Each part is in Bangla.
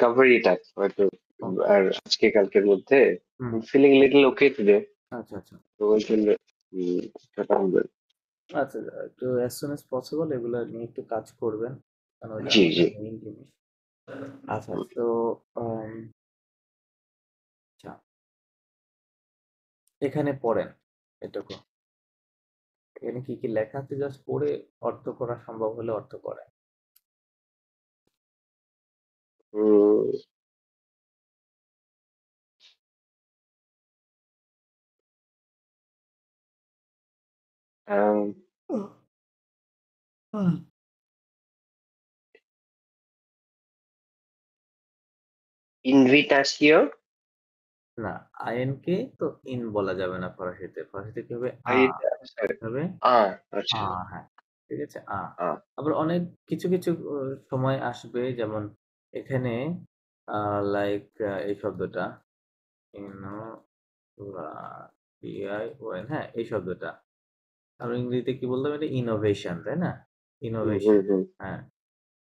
cover it up হয়তো ওকে। আর আজকে কালকের মধ্যে হুম। ফিলিং লিটল ওকে টুডে আচ্ছা, আচ্ছা। তো ওই জন্য কথা বলবেন। আচ্ছা, একটু as soon as possible এগুলা নিয়ে একটু কাজ করবেন। কারণ ওইটা জি জি মেইন জিনিস। আচ্ছা, তো আম আচ্ছা, এখানে পড়েন এটুকু। এখানে কি, কি লেখা আছে জাস্ট পড়ে অর্থ করা সম্ভব হলে অর্থ করেন। উম, um, হুম। invitation না, আইএনকে তো ইন বলা যাবে না ফরাসিতে। ফরাসিতে কি হবে? sorry, হবে আচ্ছা হ্যাঁ। ঠিক আছে? আ আবার অনেক কিছু, কিছু সময় আসবে যেমন এখানে লাইক এই শব্দটা ইনো লা টিআইওএন, হ্যাঁ, এই শব্দটা। আমরা ইংরেজিতে কি বলতাম? এটা ইনোভেশন, তাই না? ইনোভেশন। হুম হ্যাঁ।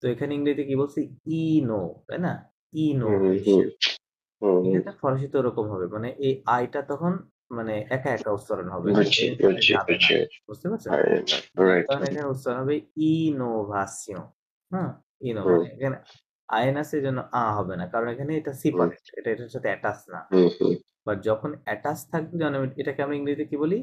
তো এখানে ইংরেজিতে কি বলছি? ইনো, তাই না? হুম ইনোভেশন। ঠিক হুম আছে? ফরাসিতে ওরকম হবে। মানে এই আইটা তখন মানে একা, একা উচ্চারণ হবে। বুঝছি এর সাথে বুঝছি যাবে না। বুঝছি বুঝতে পারছেন? রাইট তখন এখানে উচ্চারণ হবে ইনোভাসিয়ন। হ্যাঁ? হুম মানে এখানে আইন আছে এজন্য হবে না। কারণ এখানে এটা হুম সেপারেট। এটা এটার সাথে অ্যাটাচ না। হুম বাট যখন অ্যাটাচ থাকবে যেমন এটাকে আমরা ইংরেজিতে কি বলি?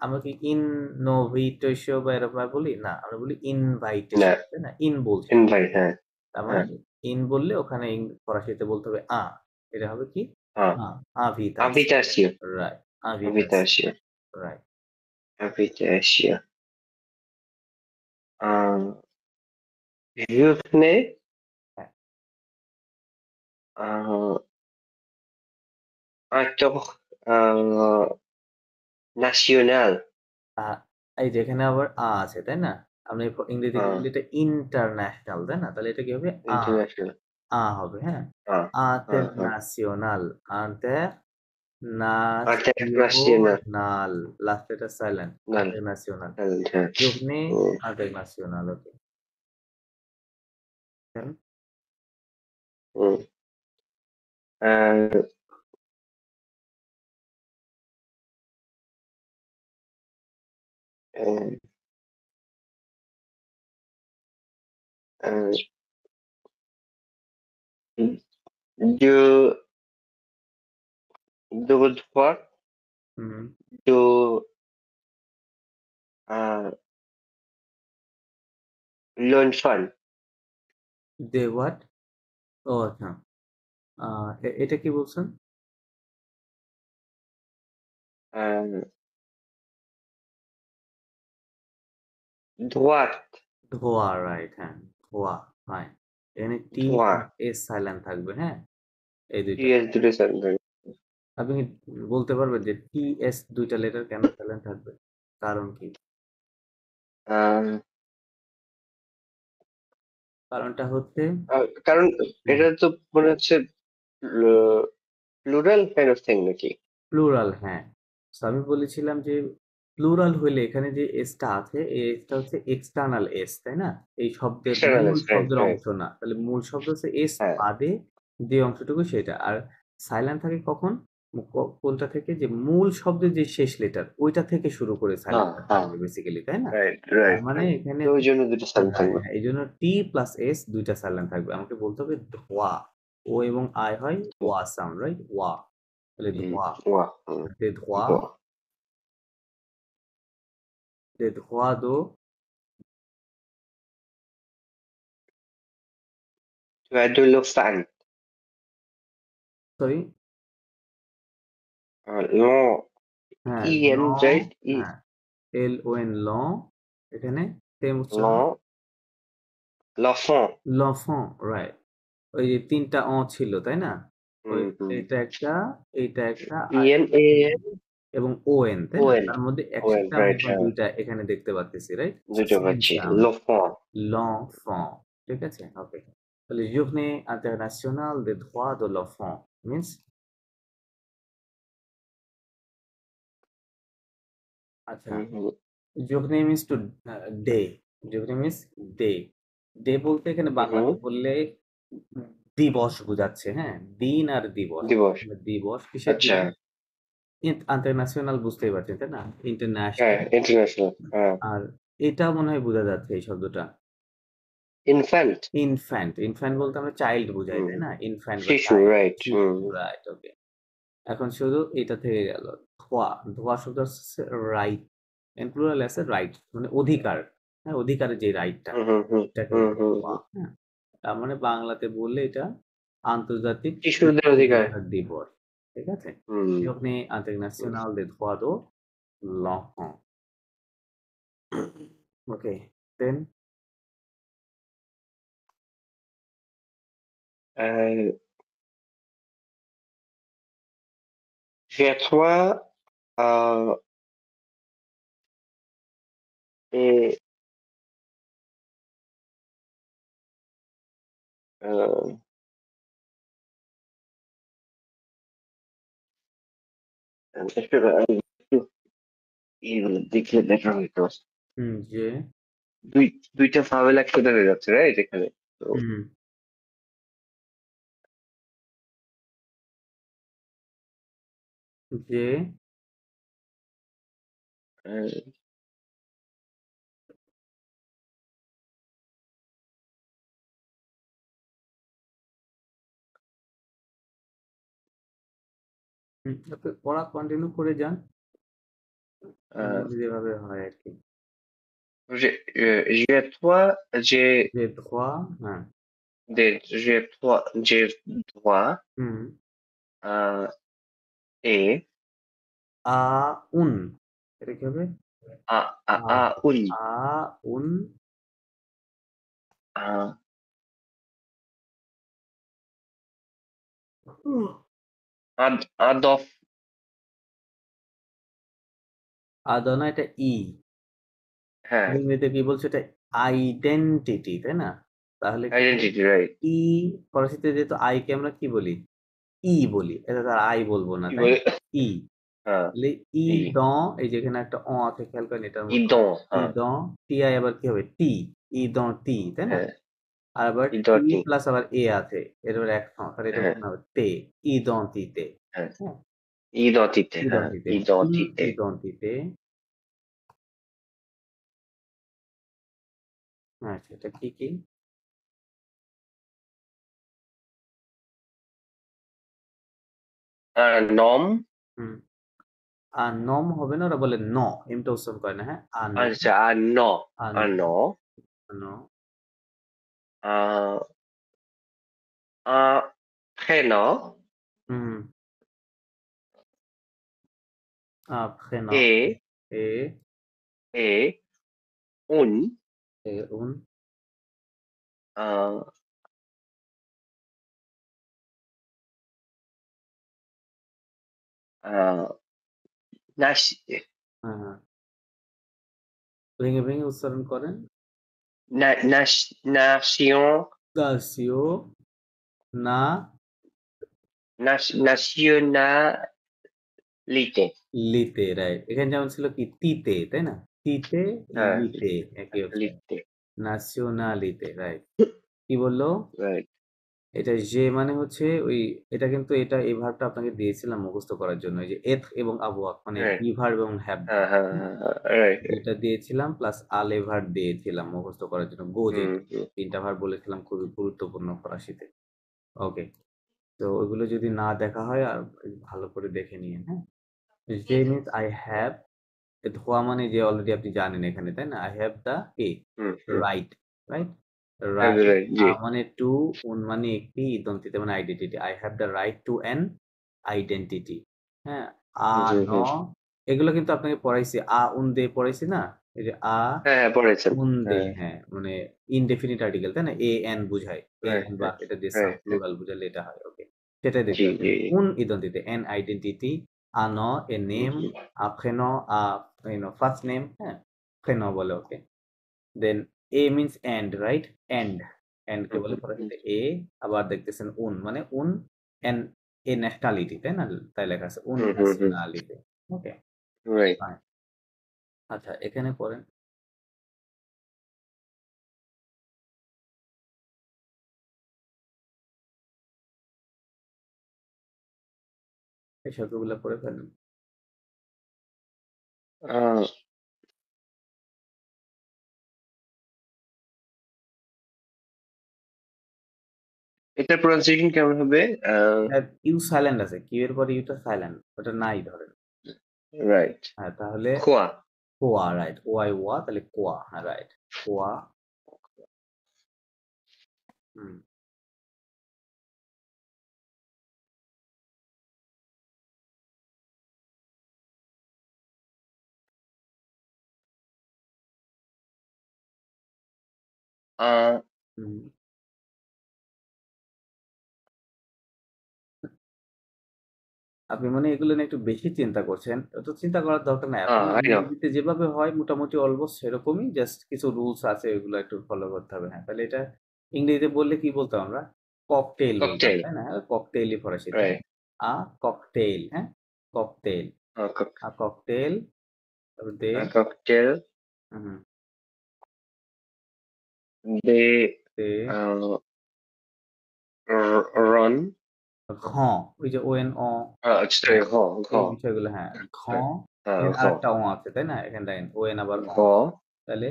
আমরা কি ইননোভেটৈশো বা এরকম ভাবে বলি? না, আমরা বলি না ইনভাইটেশন, তাই না? ইন বলছি। ইনভাইট হ্যাঁ তার মানে হ্যাঁ ইন বললে ওখানে ফরাসিতে বলতে হবে এটা হবে কি? হ্যাঁ আ আভিতাসিও। invitation রাইট, আভিতাসিও। invitation right. invitation journée হ্যাঁ। un tour national আ এই যে এখানে আবার আছে, তাই না? আমরা ইংরেজিতে কি বলি? এটা ইন্টারন্যাশনাল, তাই না? তাহলে এটা কি হবে? international হবে, হ্যাঁ? হ্যাঁ আন্টারন্যাশনাল, international আন্টারন্যাশনাল, লাস্টে এটা সাইলেন্ট, আন্টারন্যাশনাল। হ্যাঁ Journée হুম internationale, okay. Then hmm ah, ah, ah, de droit হুম, de uh, l'enfant দে হোয়াট? ও আচ্ছা। এটা কি বলছেন? uh, droite ধোয়া, রাইট, হ্যাঁ, ধোয়া, রাইট। এখানে টি আর droit এস সাইলেন্ট থাকবে, হ্যাঁ? এই ২ টা। yes দুটো sentence আপনি কি বলতে পারবেন যে টি, এস ২ টা লেটার কেন সাইলেন্ট থাকবে? কারণ কি? আহ, কারণটা হচ্ছে কারণ হুম, এটা তো মনে হচ্ছে প্লুরাল কাইন্ড অফ থিং নাকি প্লুরাল, হ্যাঁ। সো আমি বলেছিলাম যে প্লুরাল হইলে এখানে যে এসটা আছে, এই এসটা হচ্ছে এক্সটার্নাল এস, তাই না? এই শব্দের মূল এক্সটার্নাল রাইট শব্দের রাইট অংশ না। তাহলে মূল শব্দ হচ্ছে এস হ্যাঁ বাদে যে অংশটুকু সেটা। আর সাইলেন্ট থাকে কখন? কোনটা থেকে? যে মূল শব্দের যে শেষ লেটার ওইটা থেকে শুরু করে সাইলেন্টটা হ্যাঁ থাকবে বেসিক্যালি, তাই না? রাইট তার রাইট মানে রাইট এখানে তো ওই জন্য দুটো sentence থাকবে এইজন্য টি প্লাস এস ২ টা সাইলেন্ট থাকবে। আমাকে বলতে হবে ধোয়া। ও এবং আই হয় ওয়া সাউন্ড, রাইট? ওয়া। তাহলে ধোয়া। বাহ দে ধোয়া, বাহ দে ধোয়া দো, tu as de l'offan sorry, l'on হ্যাঁ, in right হ্যাঁ, LON এখানে সেম উচ্চারণ। l'on l'enfant l'enfant, right. ওই যে ৩ টা ছিল, তাই না? ওই হুম এটা একটা, এইটা একটা, আর en এখানে an এবং ON, তাই না? on তার মধ্যে on একসাথে আমরা রাইট এখন হ্যাঁ ২ টা এখানে দেখতে পারতেছি, রাইট? দুটো সেম পাচ্ছি সাউন্ড, l'enfant l'enfant, ঠিক আছে? ওকে। তাহলে journée internationale des droits de l'enfant means আচ্ছা, হুম journée means today. journée means day. Day বলতে এখানে হুম বাংলাতে বললে দিবস বোঝাচ্ছে, হ্যাঁ? দিন আর দিবস। দিবস। দিবস কিসের আচ্ছা। দিবস? ইন্টারন্যাশনাল বুঝতেই পারছেন, তাই না? হ্যাঁ, ইন্টারন্যাশনাল। ইন্টারন্যাশনাল। হ্যাঁ। আর এটা মনে হয় বোঝা যাচ্ছে এই শব্দটা। ইনফ্যান্ট? ইনফ্যান্ট, ইনফ্যান্ট বলতে আমরা চাইল্ড বুঝাই, হুম। তাই না? ইনফ্যান্ট বা শিশু, চাইল্ড, রাইট। শিশু, হুম। রাইট, ওকে। এখন শুধু এটা থেকে গেল। ধোয়া, ধোয়া শব্দ হচ্ছে রাইট। এন্ড প্লুরাল আছে রাইট, মানে অধিকার। হ্যাঁ, অধিকারের যে রাইটটা, হুম, হুম, হুম, এটাকে হুম, বলে হুম, ধোয়া, হুম। হ্যাঁ? তার মানে বাংলাতে বললে এটা আন্তর্জাতিক শিশুদের শিশু অধিকার। অধিকার দিবস। ঠিক আছে? হুম, Journée হুম। internationale des droits de l'enfant. Okay, then Euh, j'ai toi, euh, et, euh, দেখলে দেখা হইতো। যে দুইটা ভাওয়েল একসাথে হয়ে যাচ্ছে, রাইট? এখানে তো হুম, যে আহ, আপনি পড়া কন্টিনিউ করে যান। আহ, যেভাবে হয় আরকি। j'ai toi, যে ধোয়া, হ্যাঁ, j'ai droit, হুম, euh, et আউন। এটা কি হবে? আ une, আউন un, un d'enfant, আদনা এটা ই। হ্যাঁ, ইংরেজিতে কি বলছে এটা আইডেন্টিটি, তাই না? তাহলে কি হবে? identity, right? ই ফরাসিতে যেহেতু আই কে আমরা কি বলি? ই বলি। এটা তো আর আই বলব না, কি তাই বলে? না? ই। হ্যাঁ, তাহলে ই ই, ড, এই যে এখানে একটা অ আছে খেয়াল করেন এটার মতো। idon, ই হ্যাঁ, ড, টি আই আবার কি হবে? টি। ই ড টি, তাই না? হ্যাঁ, আর আবার টি idoti, প্লাস আবার এ আছে। এর আবার এক তাহলে এটা হ্যাঁ, কোন হবে? তে। ই ড টি তে। হ্যাঁ, হ্যাঁ? identité, ই ড হ্যাঁ, টি তে। উন identité, ই ড টি তে। হ্যাঁ, সেটা কি, কি? un homme, হুম। নম হবে না, ওরা বলে ন। এমটা উচ্চারণ করে না, হ্যাঁ? আচ্ছা, আন un nom, ন un, un prénom, হুম। prénom et, et et, une, et un un, un, হ্যাঁ, ভেঙে, ভেঙে উচ্চারণ করেন। nation, গাসিও না nationalité, লিতে, রাইট। এখানে যেমন ছিল কি তিতে, তাই না? তিতে, হ্যাঁ, লিতে একই হচ্ছে। nationalité, নাসিওনালিতে, right. কি বলল? right, এটা যে মানে হচ্ছে ওই, এটা কিন্তু এটা এই ভার্বটা আপনাকে দিয়েছিলাম মুখস্থ করার জন্য। এই যে এথ এবং আবওয়াক মানে right, বি ভার্ব এবং হ্যাভ হ্যাঁ, ভার্ব। হ্যাঁ, হুম? হ্যাঁ, হ্যাঁ, right, right, যেটা দিয়েছিলাম প্লাস আলে ভার্ব দিয়েছিলাম মুখস্থ করার জন্য। গো হুম, যেটা। হুম, ৩ টা ভার্ব বলেছিলাম খুবই গুরুত্বপূর্ণ ফরাসিতে। ওকে। তো ওইগুলো যদি না দেখা হয় আর ভালো করে দেখে নিয়েন, হ্যাঁ? যে মিনস I have, ধোয়া মানে যে অলরেডি আপনি জানেন এখানে, তাই না? I have the কি? হুম, হুম, রাইট, রাইট? হ্যাঁ, রাইট, right, জি, মানে টু, উন মানে একটি, ইদন্তিতে মানে identity. I have the right to an identity, হ্যাঁ? হুম, হুম, ন, হুম, এগুলো কিন্তু আপনাকে পড়াইছি। উন দে পড়াইছি না? এই যে হ্যাঁ, হ্যাঁ, পড়েছেন, উন দে, হ্যাঁ, হ্যাঁ, মানে ইনডেফিনিট আর্টিকেল, তাই না? এন বুঝায়। right, এন বা right, এটা দিয়ে সাম right, right, প্লুরাল বুঝালে এটা হয়। ওকে। সেটাই দেখতে জি, পাচ্ছেন। জি, উন ইদন্তিতে এন আইডেন্টিটি, ন এ হুম, নেম, হুম, প্রেnom ফার্স্ট নেম, হ্যাঁ? প্রেnom বলে ওকে। দেন এ means and, right? And. And কে হুম, বলে হুম, হুম, ফরাসিতে এ। আবার দেখতেছেন উন মানে উন এন এ ন্যাশনালিটি, তাই না? তাই লেখা আছে উন হুম, হুম, হুম, ন্যাশনালিটি। ওকে, right. ফাইন। আচ্ছা, এখানে পড়েন। এই শব্দগুলো পড়ে ফেলেন। আহ, এটার প্রনাউন্সিয়েশন কেমন হবে? ইউ সাইলেন্ট আছে, কিউ এর পরে ইউটা সাইলেন্ট, ওটা নাই ধরেন। রাইট। হ্যাঁ, তাহলে খোয়া। কোয়া, রাইট। ওয়াই ওয়া, তাহলে কোয়া, হ্যাঁ রাইট, কোয়া। হুম। আহ, হুম। আপনি মনে হয় এগুলো নিয়ে একটু বেশি চিন্তা করছেন। অত চিন্তা করার দরকার নাই। আপনার আই নো। ইংরেজিতে যেভাবে হয় মোটামুটি অলমোস্ট সেরকমই, জাস্ট কিছু রুলস আছে, ওগুলো একটু ফলো করতে হবে। হ্যাঁ, তাহলে এটা ইংরেজিতে বললে কি বলতাম আমরা? ককটেইল বলতাম, ককটেল। তাই না? হ্যাঁ, ককটেইলই ফরাসি, তাই না? রাইট। আ ককটেইল, হ্যাঁ? ককটেইল, ককটেইল, তারপর দে, ককটেল। হুম, দে দে, রন। ঘ, ওই যে ওএন অ, সরি, ঘ। ঘ। এই বিষয়গুলো, হ্যাঁ, ঘ। এখানে ঘ। আরেকটা অ আছে, তাই না? এখানে দেখেন ওএন আবার অ, ঘ। তাহলে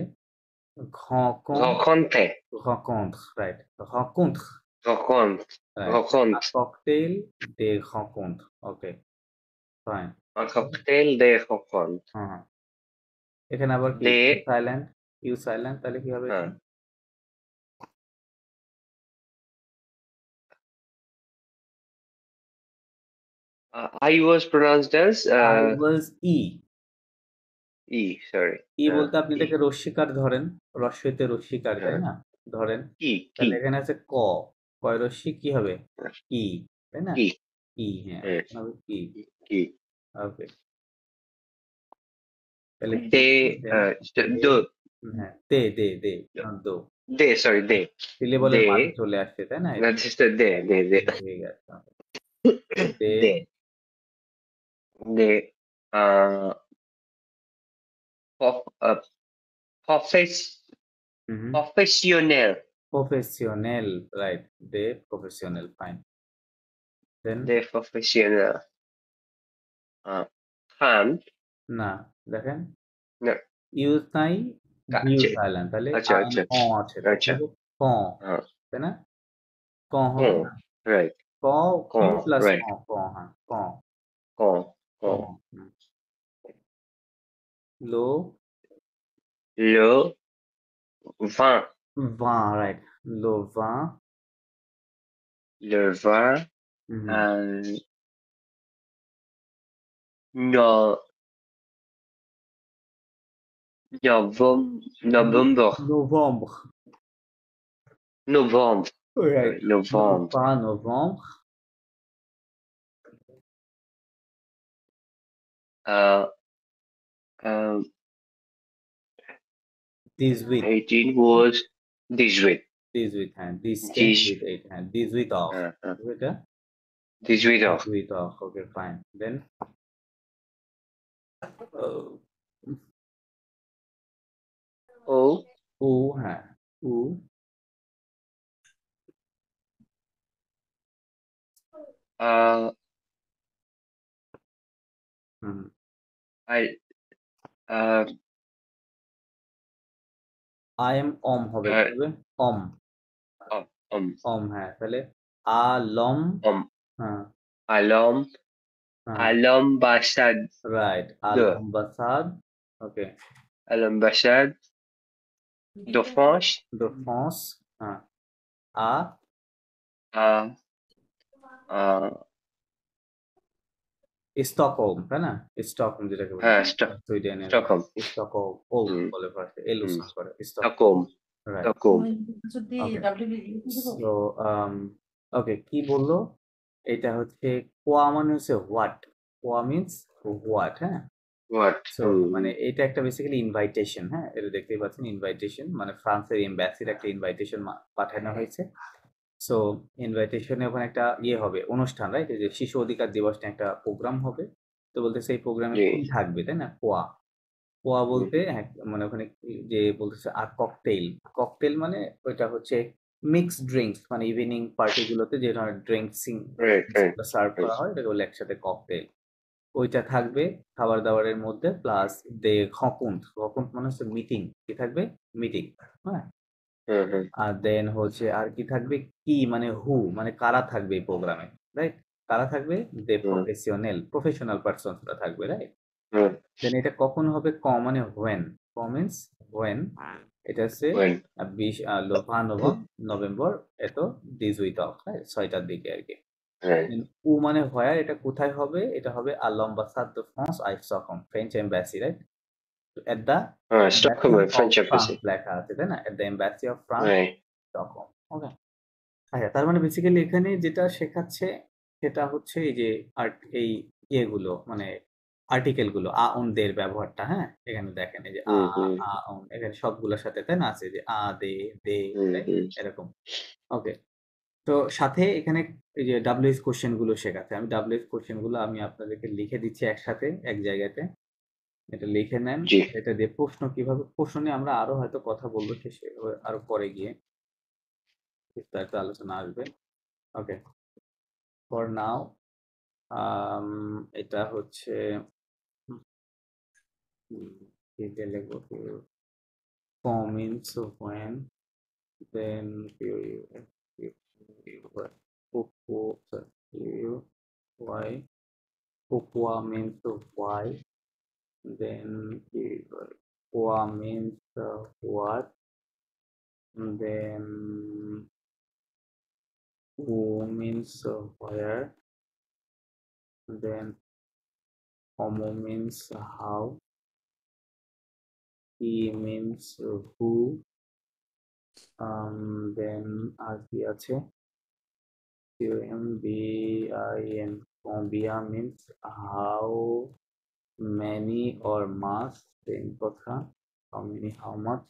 ঘ, ক, ঘকন্তে। rencontre, right, rencontre, ঘকন্ত। right, ঘকন্ত। a cocktail de rencontre, okay, fine, cocktail দে ঘকন্ত। হ্যাঁ, হ্যাঁ। এখানে আবার কি দে। সাইলেন্ট, ইউ সাইলেন্ট, তাহলে কি হবে হ্যাঁ। এখানে? I was pronounced as I was E, E. Sorry. ই বলতে আপনি E. এটাকে রস্যিকার ধরেন, রস্যইতে রস্যিকার, তাই হ্যাঁ। না? ধরেন, কি কি তাহলে এখানে আছে ক, কয় রস্যি কি হবে? কি, তাই না? কি? কি, হ্যাঁ, হ্যাঁ। এখানে হবে কি, কি? ওকে, তাহলে কি, দে। দেন দে, দো। হ্যাঁ, দে, দে, দে, not দো, দে, সরি, দে। সিলেবলের দে। মাঝে চলে আসছে, তাই না? না, এটা just দে দে দে। হয়ে গেছে, দে, দে। দে। আহ, প্রফ- আহ, প্রফেস- হুম, প্রফেশনাল। প্রফেশনাল, রাইট, দে প্রফেশনাল, ফাইন, দেন দে প্রফেশনাল। খান। না, দেখেন না। ইউজ নাই, ডিউ কাছে। সাইলেন্ট, তাহলে আচ্ছা আন আচ্ছা অ আছে, তাহলে কি আচ্ছা। হবে? ক, হ্যাঁ। তাই না? ক হবে হুম। না? রাইট। ক, ক। কিউ প্লাস ক, রাইট। ক, হ্যাঁ, ক, ক। ক। ক, হুম। লো, Le vin. vin, রাইট, লো vin, Le vin. হুম, euh, no, November. novembre, Novembre. Right, লো Novembre. pas novembre, Uh, um, 18, 18 was 18. 18, হ্যাঁ, 10 18. with 8, হ্যাঁ, 18 অফ, এটা 18 ans. 18 অফ, ওকে, ফাইন, দেন Oh, ও, হ্যাঁ, ও, uh, hmm, I, uh, I am অম হবে, কি uh, হবে? অম, um, um, অম, হ্যাঁ, তাহলে আ লম, um, হ্যাঁ, Alom, হ্যাঁ, Alambasade, রাইট, আলম বাসাদ, ওকে, Alambasade de France, de France, হ্যাঁ, আ uh, uh, স্টকহোম, তাই না? স্টকহোম যেটাকে বলে, সুইডেনের Stockholm. স্টকহোম Mm, বলে ফার্স্টে, এল mm, উচ্চারণ করে, স্টকহোম, Stockholm. Right, Stockholm. ওকে, সো ওকে, কি বললো? এটা হচ্ছে কোয়া, মানে হচ্ছে হোয়াট, কোয়া মিন্স হোয়াট, হ্যাঁ। What? সো মানে এটা একটা বেসিক্যালি ইনভাইটেশন, হ্যাঁ, এটা দেখতেই পাচ্ছেন, ইনভাইটেশন মানে ফ্রান্সের এমবাসির একটা ইনভাইটেশন পাঠানো হয়েছে। সো ইনভাইটেশনে ওখানে একটা ইয়ে হবে, অনুষ্ঠান, রাইট, এই যে শিশু অধিকার দিবস নিয়ে একটা প্রোগ্রাম হবে। তো বলতেছে এই প্রোগ্রামে কি Yes. থাকবে, তাই না? কোয়া, কোয়া Mm, বলতে মানে ওখানে যে বলতেছে আর ককটেইল, ককটেইল মানে ওইটা হচ্ছে মিক্সড ড্রিঙ্কস মানে ইভিনিং পার্টিগুলোতে যে ধরনের ড্রিঙ্কসিং রাইট সার্ভ রাইট করা হয় এটাকে বলে একসাথে ককটেল। ওইটা থাকবে খাবার দাবারের মধ্যে প্লাস খকুন্দ মানে হচ্ছে মিটিং কি থাকবে মিটিং হ্যাঁ হুম আর দেন হচ্ছে আর কি থাকবে কি মানে হু মানে কারা থাকবে এই প্রোগ্রামে রাইট কারা থাকবে দে হুম প্রফেশনাল পার্সনসরা থাকবে রাইট হুম দেন এটা কখন হবে মানে হোয়েন মিন্স হোয়েন এটা হচ্ছে ওয়েন 20 নভেম্বর এত দিস উইক অফ হ্যাঁ 6টার দিকে আর কি রাইট Then উ মানে হোয়ার এটা কোথায় হবে এটা হবে আলম্বাসাদ de France আই Stockholm French embassy right at the হ্যাঁ এম্বাসি স্টকহোমে অফ ফ্রেঞ্চ ফ্রান্স এম্বাসি লেখা আছে তাই না at the embassy of France right Stockholm okay আচ্ছা তার মানে বেসিক্যালি এখানে যেটা শেখাচ্ছে সেটা হচ্ছে এই যে আর্ট এই ইয়েগুলো মানে আর্টিকেল গুলো দের ব্যবহারটা হ্যাঁ এখানে দেখেন এই যে হুম হুম এখানে সবগুলোর সাথে তাই না আছে যে দে right? হুম এরকম ওকে তো সাথে এখানে এই যে ডাব্লিউএইচ কোশ্চেন গুলো শেখাচ্ছে আমি ডাব্লিউএইচ কোশ্চেন গুলো আমি আপনাদেরকে লিখে দিচ্ছি একসাথে এক জায়গাতে এটা লিখে নেন জি এটা দিয়ে প্রশ্ন নিয়ে আমরা আরো হয়তো কথা বলবো শেষে আরো পরে গিয়ে বিস্তারিত আলোচনা আসবে ওকে ফর নাও এটা হচ্ছে কি দিয়ে লিখবো means when then why Cocoa means why then Coa means what then who means where then homo means how he means who then আর কি আছে COMBIN combia means how many or mass same কথা how many how much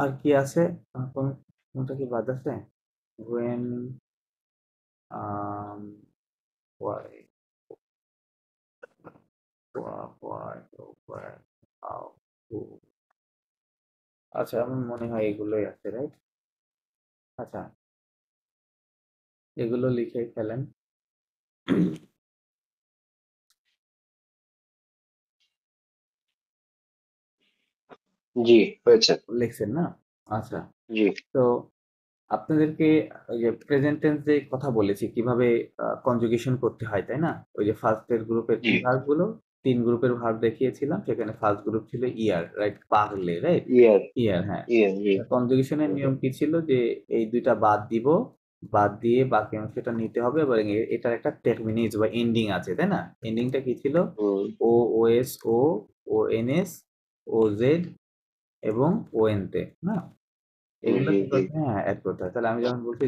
আর কি আছে কোনটা কি বাদ আছে when um why why how who আচ্ছা আমার মনে হয় এগুলোই আছে রাইট আচ্ছা এগুলো লিখে ফেলেন জি হয়েছে লিখছেন না আচ্ছা জি তো আপনাদেরকে ওই যে প্রেজেন্ট টেন্স যে কথা বলেছি কিভাবে কনজুগেশন করতে হয় তাই না ওই যে ফার্স্ট এর গ্রুপের জি কি ভার্ব গুলো 3 গ্রুপের ভার্ব দেখিয়েছিলাম সেখানে ফার্স্ট গ্রুপ ছিল ইয়ার রাইট পাগলে রাইট ইয়ার ইয়ার হ্যাঁ জি কনজুগেশনের হুম নিয়ম কি ছিল যে এই দুইটা বাদ দিব বাদ দিয়ে বাকি অংশটা নিতে হবে এবং এটার একটা টার্মিনেজ বা এন্ডিং আছে তাই না এন্ডিংটা কি ছিল হুম OOS ONS OZ এবং ON তে না এগুলো কি জি করতে হ্যাঁ অ্যাড করতে হয় তাহলে আমি যখন বলছি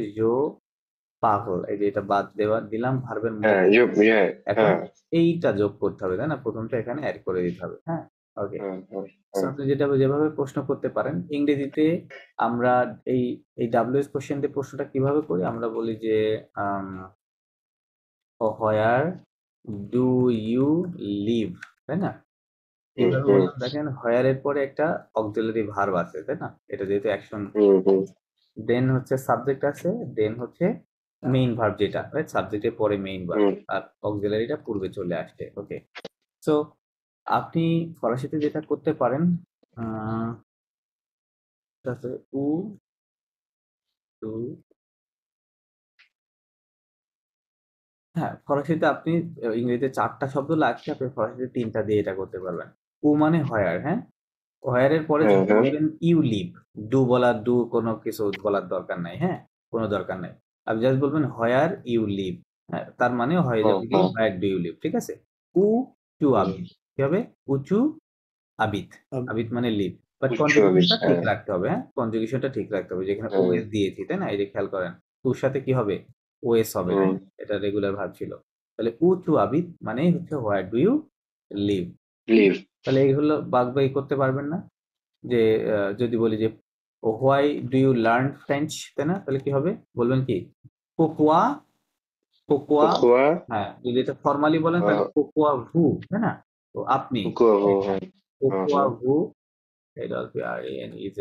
পাগল এই যে এটা বাদ দিলাম ভার্বের হ্যাঁ মধ্যে হ্যাঁ এখন হ্যাঁ এইটা যোগ করতে হবে তাই না প্রথমটা এখানে অ্যাড করে দিতে হবে হ্যাঁ ওকে হ্যাঁ হ্যাঁ সো হ্যাঁ আপনি যেভাবে প্রশ্ন করতে পারেন ইংরেজিতে আমরা এই এই ডাব্লিউএস কোশ্চেন দিয়ে প্রশ্নটা কিভাবে করি আমরা বলি যে হোয়ার ডু ইউ লিভ তাই না কিভাবে হুম বললাম দেখেন হোয়ার এর পরে একটা অক্সিলারি ভার্ব আছে তাই না এটা যেহেতু অ্যাকশন হুম দেন হচ্ছে সাবজেক্ট আছে দেন হচ্ছে মেইন ভার্ব যেটা রাইট সাবজেক্টের পরে মেইন ভার্ব হুম আর অক্সিলারিটা পূর্বে চলে আসছে ওকে সো আপনি ফরাসিতে যেটা করতে পারেন সেটা হচ্ছে উ টু হ্যাঁ ফরাসিতে আপনি ইংরেজিতে 4টা শব্দ লাগছে আপনি ফরাসিতে 3টা দিয়ে এটা করতে পারবেন উ মানে হোয়ার হ্যাঁ হোয়ার এর পরে হ্যাঁ যখন হ্যাঁ বলবেন ইউ লিভ ডু কোনো কিছু বলার দরকার নাই হ্যাঁ কোনো দরকার নাই আপনি জাস্ট বলবেন হোয়ার ইউ লিভ হ্যাঁ তার মানে হয়ে হ্যাঁ যাবে কি হ্যাঁ হোয়ার ডু ইউ লিভ ঠিক আছে উ টু আবিদ কি হবে উচু আবিদ আবিদ মানে লিভ বাট উচ্চ আবিষ কনজুগেশনটা ঠিক হ্যাঁ রাখতে হবে হ্যাঁ কনজুগেশনটা ঠিক রাখতে হবে যেখানে হ্যাঁ ওএস দিয়েছি তাই না এই যে খেয়াল করেন টুর সাথে কি হবে ওএস হবে তাই হুম না এটা রেগুলার ভার্ব ছিল তাহলে উ টু আবিদ মানেই হচ্ছে where do you live live তাহলে এইগুলো বাগবাই করতে পারবেন না যে যদি বলি যে why do you learn French তাই না তাহলে কি হবে বলবেন কি কোকোয়া কোকোয়া কোকোয়া হ্যাঁ যদি এটা ফর্মালি বলেন তাহলে কোকোয়া ভু তাই না তো আপনি কোকোয়া হ্যাঁ হ্যাঁ কোকোয়া হ্যাঁ ভু এটা হবে আর এন ইজ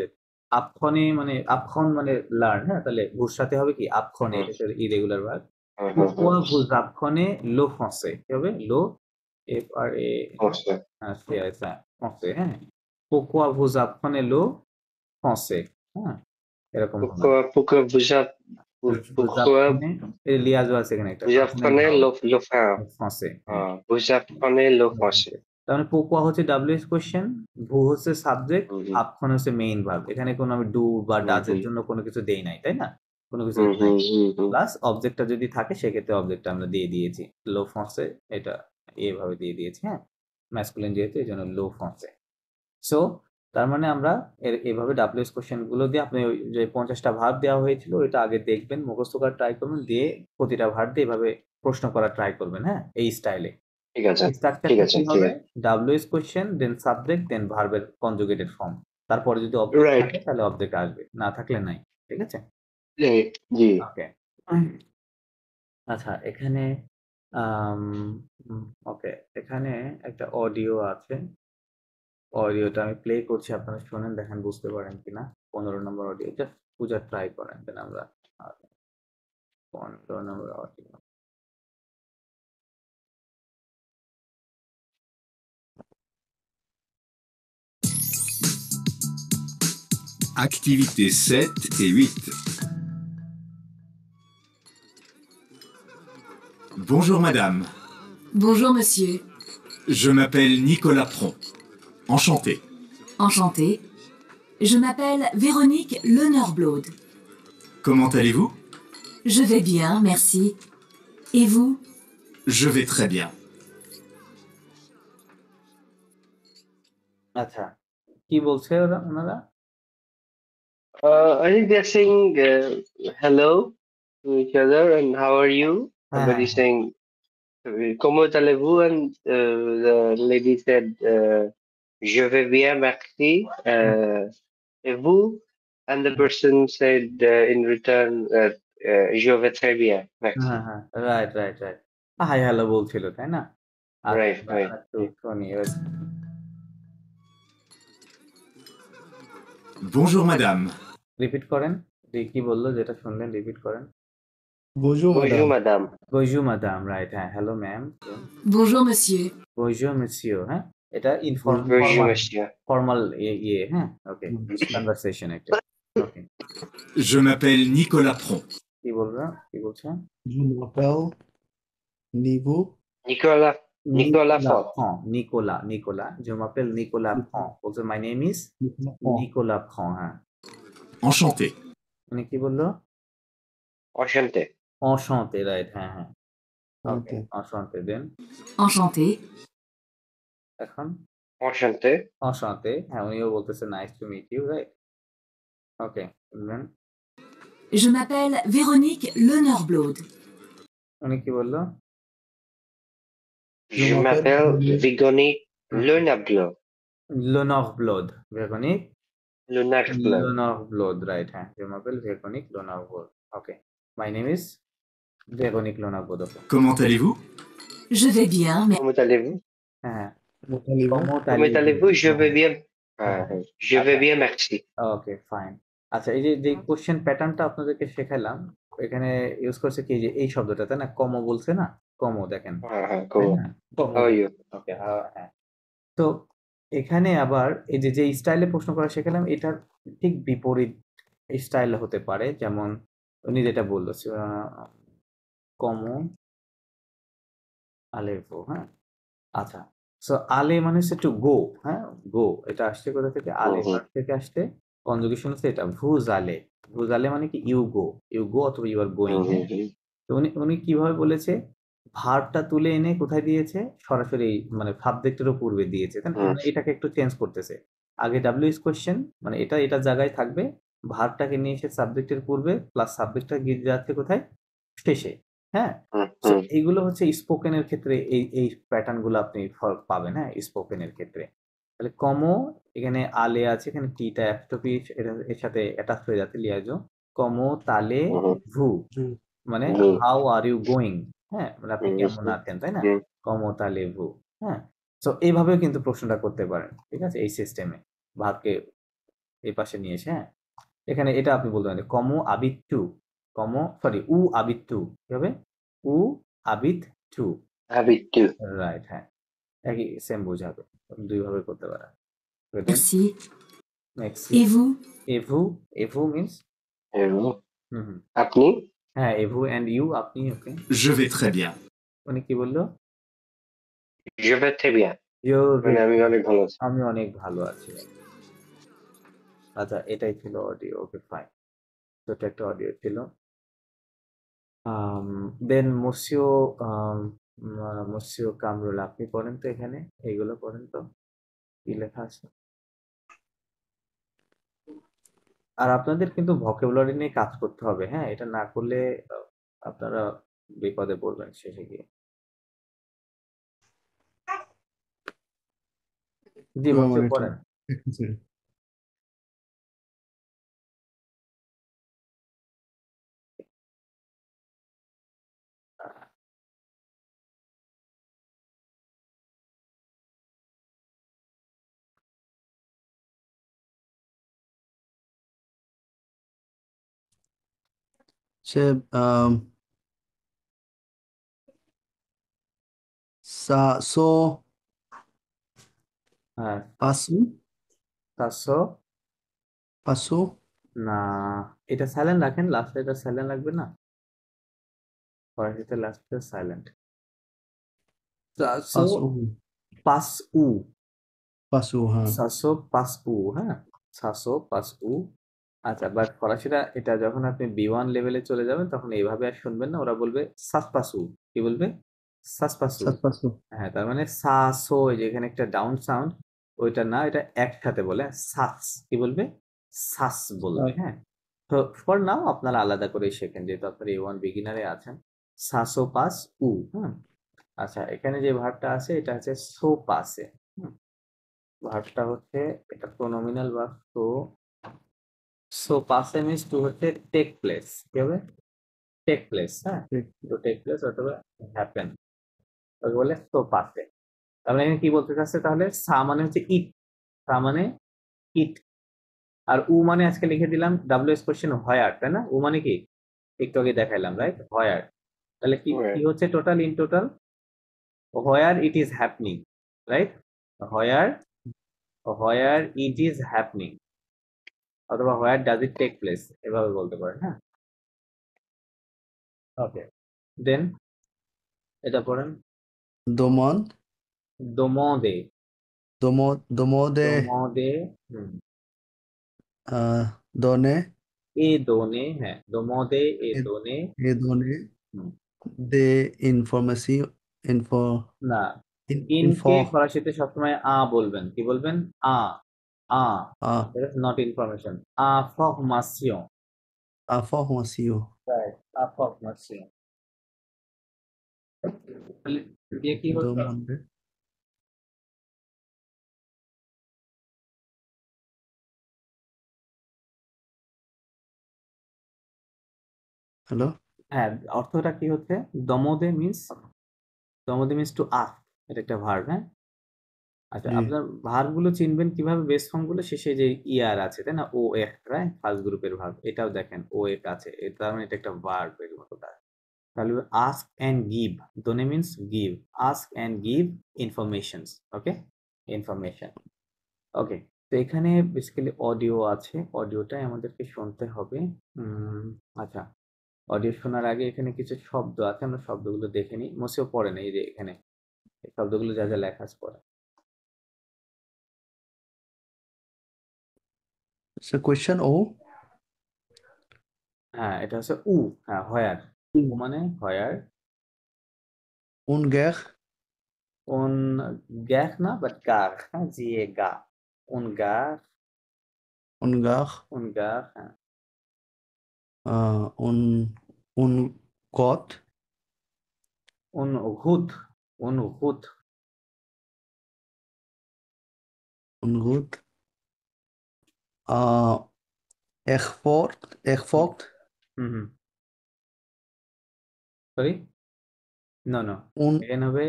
আপখনে মানে আপখন মানে লার্ন, হ্যাঁ? তাহলে ভুর সাথে হবে কি আপখনে, হুম এটা হচ্ছে ইরেগুলার ভার্ব। হুম হুম হুম কোকোয়া ভুজ আপখনে লো ফ্রাঁসais কি হবে? লো FRA অবশ্যই। CAS ফ্রাঁসais, হ্যাঁ? কোকোয়া ভুজ আপখনে লো ফ্রাঁসais, হ্যাঁ? এরকম হবে। Pourquoi ভুজ pourquoi আপখনে এই লিয়াজও আছে এখানে একটা। vous আপখনের apprenez ভার্ব ফ্রাঁসais, হ্যাঁ। vous apprenez le français? তার মানে পোকোয়া হচ্ছে WH কোয়েশ্চেন, ভু হচ্ছে সাবজেক্ট, হুম হুম আপখন হচ্ছে মেইন ভার্ব। এখানে কোনো আমি ডু বা হুম ডাজ এর হুম জন্য কোনো কিছু দেই নাই, তাই না? কোনো কিছু হুম নাই। হুম হুম প্লাস অবজেক্টটা যদি থাকে সেক্ষেত্রে অবজেক্টটা আমরা দিয়ে দিয়েছি। লো ফন্সে এটা এভাবে দিয়ে দিয়েছি, হ্যাঁ? ম্যাসকুলিন যেহেতু এজন্য লো ফন্সে। সো তার মানে আমরা এভাবে WH কোয়েশ্চেন গুলো দিয়ে আপনি ওই যে 50 টা ভার্ব দেওয়া হয়েছিল ওইটা আগে দেখবেন, মুখস্থ করার ট্রাই করবেন, দিয়ে প্রতিটা ভার্ব দিয়ে এভাবে প্রশ্ন করার ট্রাই করবেন, হ্যাঁ? এই স্টাইলে। ঠিক আছে ঠিক স্ট্রাকচারটা আছে কি ঠিক হবে? আছে WH কোয়েশ্চেন, দেন সাবজেক্ট, দেন ভার্বের কনজুগেটেড ফর্ম। তারপরে যদি অবজেক্ট রাইট থাকে তাহলে অবজেক্ট আসবে। না থাকলে নাই। ঠিক আছে? জি জি ওকে। আচ্ছা এখানে আম ওকে, এখানে একটা অডিও আছে। অডিওটা আমি প্লে করছি, আপনারা শোনেন, দেখেন বুঝতে পারেন কিনা। 15 নম্বর অডিও, জাস্ট বুঝার ট্রাই করেন। দেন আমরা 15 নম্বর audio. Activités 7 et 8. Bonjour madame, Bonjour monsieur, je m'appelle Nicolas Pron. Enchanté. enchantée. Je m'appelle Véronique Lenorblaude. Comment allez-vous? Je vais bien, merci. Et vous? Je vais très bien. আচ্ছা, কি বলছে ওনারা? I think they're saying hello to each other and how are you? হ্যাঁ, Somebody হ্যাঁ, হ্যাঁ। saying comment allez-vous? And the lady said je vais bien, merci. Et vous? And the person said in return je vais très bien, merci. হ্যাঁ, হ্যাঁ। Right, right, right. Hi hello বলছিল, তাই না? আচ্ছা, Right, right. একটু শুনি। Bonjour madame, রিপিট করেন। কি বলল যেটা শুনলেন রিপিট করেন। Bonjour Bonjour madame. madame. বইজু মাদাম, রাইট, হ্যাঁ। Hello ma'am. Bonjour monsieur. বইজু মিসিও, হ্যাঁ? এটা Bonjour Bonjour formal monsieur. Formal হ্যাঁ? ওকে। monsieur. কনভারসেশন একটা। ওকে। je m'appelle Nicolas Pron. কি বলবে? কি বলছে? Je m'appelle Niveau. Nicolas Nicolas Nicolas Font. ফ্রঁ, Nicolas. Je m'appelle Nicolas Font। বলছে মাই নেম ইজ নিকোলা ফ্রঁ, হ্যাঁ। Enchanté. উনি কি বলল? Enchanté. enchanté, রাইট, হ্যাঁ, হ্যাঁ। ওকে, Ok. enchanté দেন। Enchantée. এখন Enchanté. enchanté, হ্যাঁ, উনিও বলতেছে nice to meet you, right? Okay, then Je m'appelle Véronique Lenorblaude. উনি কি বলল? Je m'appelle Vigonique হুম, Lenablo. Lenorblod, Véronique Lenablo. Lenorblod, right, হ্যাঁ। Je m'appelle Véronique Lenorblod. Okay. My name is Véronique Lenorblod, okay. Comment allez-vous? Je vais bien, mais Comment allez-vous? হ্যাঁ, হ্যাঁ। Comment allez-vous? Comment Comment allez-vous? allez-vous? Je হ্যাঁ, vais bien. হ্যাঁ, হ্যাঁ। Je vais আচ্ছা, bien, merci. ওকে, ফাইন। আচ্ছা, এই যে কোয়েশ্চেন প্যাটার্নটা আপনাদেরকে শেখালাম, এখানে ইউজ করছে কি যে এই শব্দটা, তাই না? কমো বলছে না? কমো দেখেন, তাই Comment? না? কমো How are বলছে। you? ওকে, হ্যাঁ। তো এখানে আবার এই যে স্টাইলে প্রশ্ন করা শেখালাম এটার ঠিক বিপরীত স্টাইল হতে পারে। যেমন উনি যেটা বলল কমো আলেভো, হ্যাঁ? আচ্ছা। সো আলে মানে হচ্ছে টু গো, হ্যাঁ? গো। এটা আসছে কোথা থেকে? আলে Mm-hmm. ভার্ব থেকে আসছে। কনজুগেশন হচ্ছে এটা ভুজ আলে। ভুজ আলে মানে কি ইউ গো। ইউ গো অথবা ইউ আর গোইং, হ্যাঁ? Mm-hmm. তো উনি কিভাবে বলেছে? ভার্বটা তুলে এনে কোথায় দিয়েছে? সরাসরি মানে সাবজেক্টেরও পূর্বে দিয়েছে। তাই না? মানে এটাকে একটু চেঞ্জ করতেছে। আগে WH কোয়েশ্চেন মানে এটার জায়গায় থাকবে। ভার্বটাকে নিয়ে এসে সাবজেক্টের পূর্বে প্লাস সাবজেক্টটা গিয়ে যাচ্ছে কোথায়? শেষে। হ্যাঁ? So Mm-hmm. এইগুলো হচ্ছে স্পোকেন এর ক্ষেত্রে এই প্যাটার্ন গুলো আপনি পাবেন, হ্যাঁ? স্পোকেন এর ক্ষেত্রে। তাহলে কমো, এখানে আলে আছে, এখানে টিটা অ্যাপস্ট্রফি এর সাথে অ্যাটাচ হয়ে যাচ্ছে লিয়াজো। কমো তালে Mm-hmm. ভু Je- মানে Mm-hmm. How are you going, হ্যাঁ? মানে আপনি কেমন Mm-hmm. আছেন, তাই না? Mm-hmm. কমো তালে ভু, হ্যাঁ? সো এইভাবেও কিন্তু প্রশ্নটা করতে পারেন। ঠিক আছে? এই সিস্টেমে ভার্বকে এই পাশে নিয়ে এসে, হ্যাঁ? এখানে এটা আপনি বলতে পারেন কমো আবিত টু, উ আবিত টু, কি হবে? উ আবিত টু, Habit too. রাইট, হ্যাঁ, একই সেম বোঝাবে, দুই ভাবে করতে পারেন। Merci. Next Et vous? এভু, এভু মিন্স Hello. হুম, Apni? হ্যাঁ, এভু এন্ড ইউ, আপনি, ওকে। Je vais très bien. উনি কি বললো? Je vais très bien. মানে আমি অনেক ভালো আছি। আমি অনেক ভালো আছি। আচ্ছা, এটাই ছিল অডিও, ওকে ফাইন। তো এটা একটা অডিও ছিল। দেন মসিও কামরুল, আপনি পড়েন তো এখানে, এইগুলো পড়েন তো কি লেখা আছে। আর আপনাদের কিন্তু ভোকাবুলারি নিয়ে কাজ করতে হবে, হ্যাঁ, এটা না করলে আপনারা বিপদে পড়বেন শেষে গিয়ে। জি, মসিও পড়েন। সে সো হ্যাঁ, পাসু তাসো পাসু না, এটা সাইলেন্ট রাখেন, লাস্টে এটা সাইলেন্ট রাখবে না, ফরাসিতে লাস্টে সাইলেন্ট। তাসো পাসু পাস উ, পাসু হ্যাঁ সাসো পাস উ, হ্যাঁ, সাসো পাস উ। আচ্ছা, বাট ফরাসিরা এটা যখন আপনি B1 লেভেলে চলে যাবেন তখন এইভাবে আর শুনবেন না, ওরা বলবে সাসপাসু, কি বলবে? সাসপাসু। সাত পাসু হ্যাঁ, তার মানে সাসো, এই যে এখানে একটা ডাউন সাউন্ড, ওইটা না, এটা একসাথে বলে সাস, কি বলবে? সাস বলবে, হ্যাঁ। তো ফর নাও আপনারা আলাদা করে শেখেন, যেহেতু আপনারা A1 বিগিনারে আছেন। সাসো পাস উ, হ্যাঁ। আচ্ছা, এখানে যে ভার্বটা আছে এটা হচ্ছে সো পাসে, ভার্বটা হচ্ছে, এটা প্রোনোমিনাল ভার্ব। সো পাসে মিন্স টু হচ্ছে টেক প্লেস, কি হবে? টেক প্লেস, হ্যাঁ, টু টেক প্লেস অথবা হ্যাপেন, ওকে বলে সো পাসে। তাহলে এখানে কি বলতে চাচ্ছে, তাহলে সা মানে হচ্ছে ইট, সা মানে ইট, আর উ মানে আজকে লিখে দিলাম WS কোশ্চেন হোয়ার, তাই না? উ মানে কি একটু আগে দেখাইলাম, রাইট, হোয়ার। তাহলে কি কি হচ্ছে total, in total where it is happening, right, where where it is happening, অথবা where does it take place, এভাবে বলতে পারেন, হ্যাঁ। ওকে, দেন এটা পড়েন। দমন দোমোদে, দমোদে দোমোদে, দনে এ দোনে, হ্যাঁ, দোমোদে এ দোনে, এ দনে হুম, দে ইনফরমেসি ইনফো না, ইনফো ইনকে ফরাসিতে সবসময় বলবেন, কি বলবেন? আ, নট ইনফরমেশন, আফরমাসিয়ন, information রাইট, আফরমাসিয়ন। তাহলে দিয়ে কি হচ্ছে? দমনে হ্যালো হ্যাঁ, অর্থটা কি হচ্ছে? দমোদে মিন্স, দমোদে মিন্স টু আস্ক, এটা একটা ভার্ব, হ্যাঁ। আচ্ছা, জি আপনার ভার্ব গুলো চিনবেন কিভাবে? বেস ফর্ম গুলো শেষে যে ইয়ার আছে, তাই না, ও এফ, রাইট, ফার্স্ট গ্রুপের ভার্ব, এটাও দেখেন ও এফ আছে, তার মানে এটা একটা ভার্ব এর মতো কাজ। তাহলে আস্ক এন্ড গিভ, দোনে means give, ask and give informations, okay, information, okay. তো এখানে বেসিক্যালি অডিও আছে, অডিওটাই আমাদেরকে শুনতে হবে। আচ্ছা, অডিও শোনার আগে এখানে কিছু শব্দ আছে, আমরা শব্দগুলো দেখে নিই। মোসেও পড়ে না, এই যে এখানে এই শব্দগুলো যা যা লেখা আছে পড়ে। সে কোয়েশ্চেন ও হ্যাঁ, এটা হচ্ছে উ, হ্যাঁ, হয়ার, উ মানে হয়ার, উনগের উন গ্যাখ না, বাট গার, হ্যাঁ, জি এ গা, উন গার, উনগার উন গার, হ্যাঁ, উন উন গট উন হুত, উন হুত, উনগুট এখফোর্ট হুম, সরি, নো নো, উন এখানে হবে,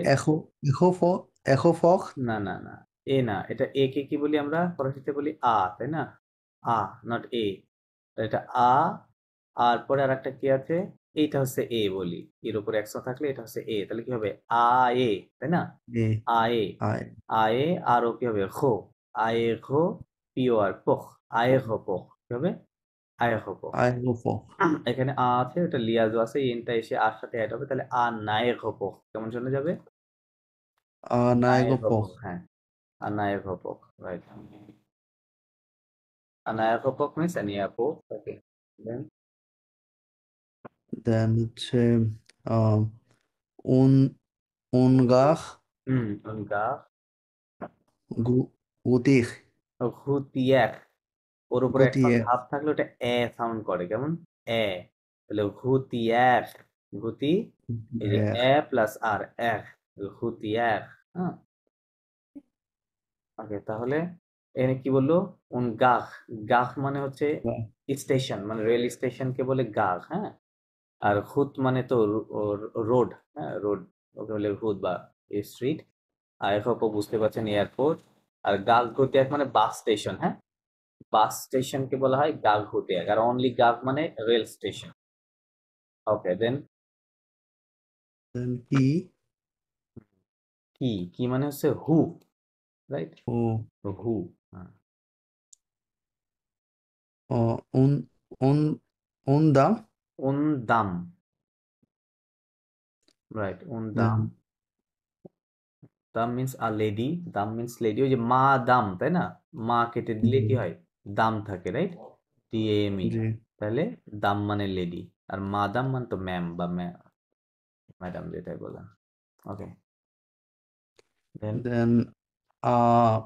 এখোফোর্ট না না না, এ না, এটা এ কে কি বলি আমরা ফরাসিতে? বলি তাই না, নট এ। এটা আ, আর পরে আর একটা কি আছে, এইটা হচ্ছে এ বলি, এর উপরে একশো থাকলে এটা হচ্ছে এ, তাহলে কি হবে আ এ, তাই না? A, আ এ, I, আ এ, আর ও কি হবে খো, আ এ খো, পিও আর পোখ, আ এ খো পোখ, কি হবে আ এ খো পোখ। I go for. এখানে আ আছে, এটা লিয়াজো আছে, এনটা এসে আর সাথে অ্যাড হবে, তাহলে আ নায়ে খো পোখ কেমন চলে যাবে? I নায়ে go খো for. পোখ, হ্যাঁ, আর নায়ে খো পোখ, রাইট। নায়ে খো পোখ মিন্স নিয়া পোখ, ওকে। দেন Then হচ্ছে um, un, ungar, উনকা gutir, হুতিয়াক, ওর উপরে একটা gutir, ধাপ থাকলে ওটা এ সাউন্ড করে, কেমন এ, তাহলে হুতিয়াক, গুতি, এই যে gutier, এ প্লাস আর এক, হুতিয়াক, হ্যাঁ। ওকে, তাহলে এখানে কি বললো, গাখ, গাখ মানে হচ্ছে স্টেশন, মানে রেল স্টেশনকে বলে গাখ, হ্যাঁ। আর হুত মানে তো রোড, হ্যাঁ, রোড, ওকে বলে হুত বা স্ট্রিট। আর এখন বুঝতে পারছেন এয়ারপোর্ট। আর গাখ হুতিয়াক মানে বাস স্টেশন, হ্যাঁ, বাস স্টেশনকে বলা হয় গাগ হুতিয়াক, আর অনলি গাগ মানে রেল স্টেশন। ওকে, দেন then কি, কি, কি মানে হচ্ছে হু, রাইট, ও, হু, হ্যাঁ। un, undam, উন দাম, রাইট, উন দাম, then দাম মিন্স আ লেডি, দাম মিন্স লেডি, ওই যে মা দাম, তাই না, মা কেটে দিলে কি হয়, দাম থাকে, রাইট, ডিএমই, জি, তাহলে দাম মানে লেডি, আর মাদাম মানে তো ম্যাম বা ম্যাডাম, যেটাই বলেন। ওকে, দেন then uh,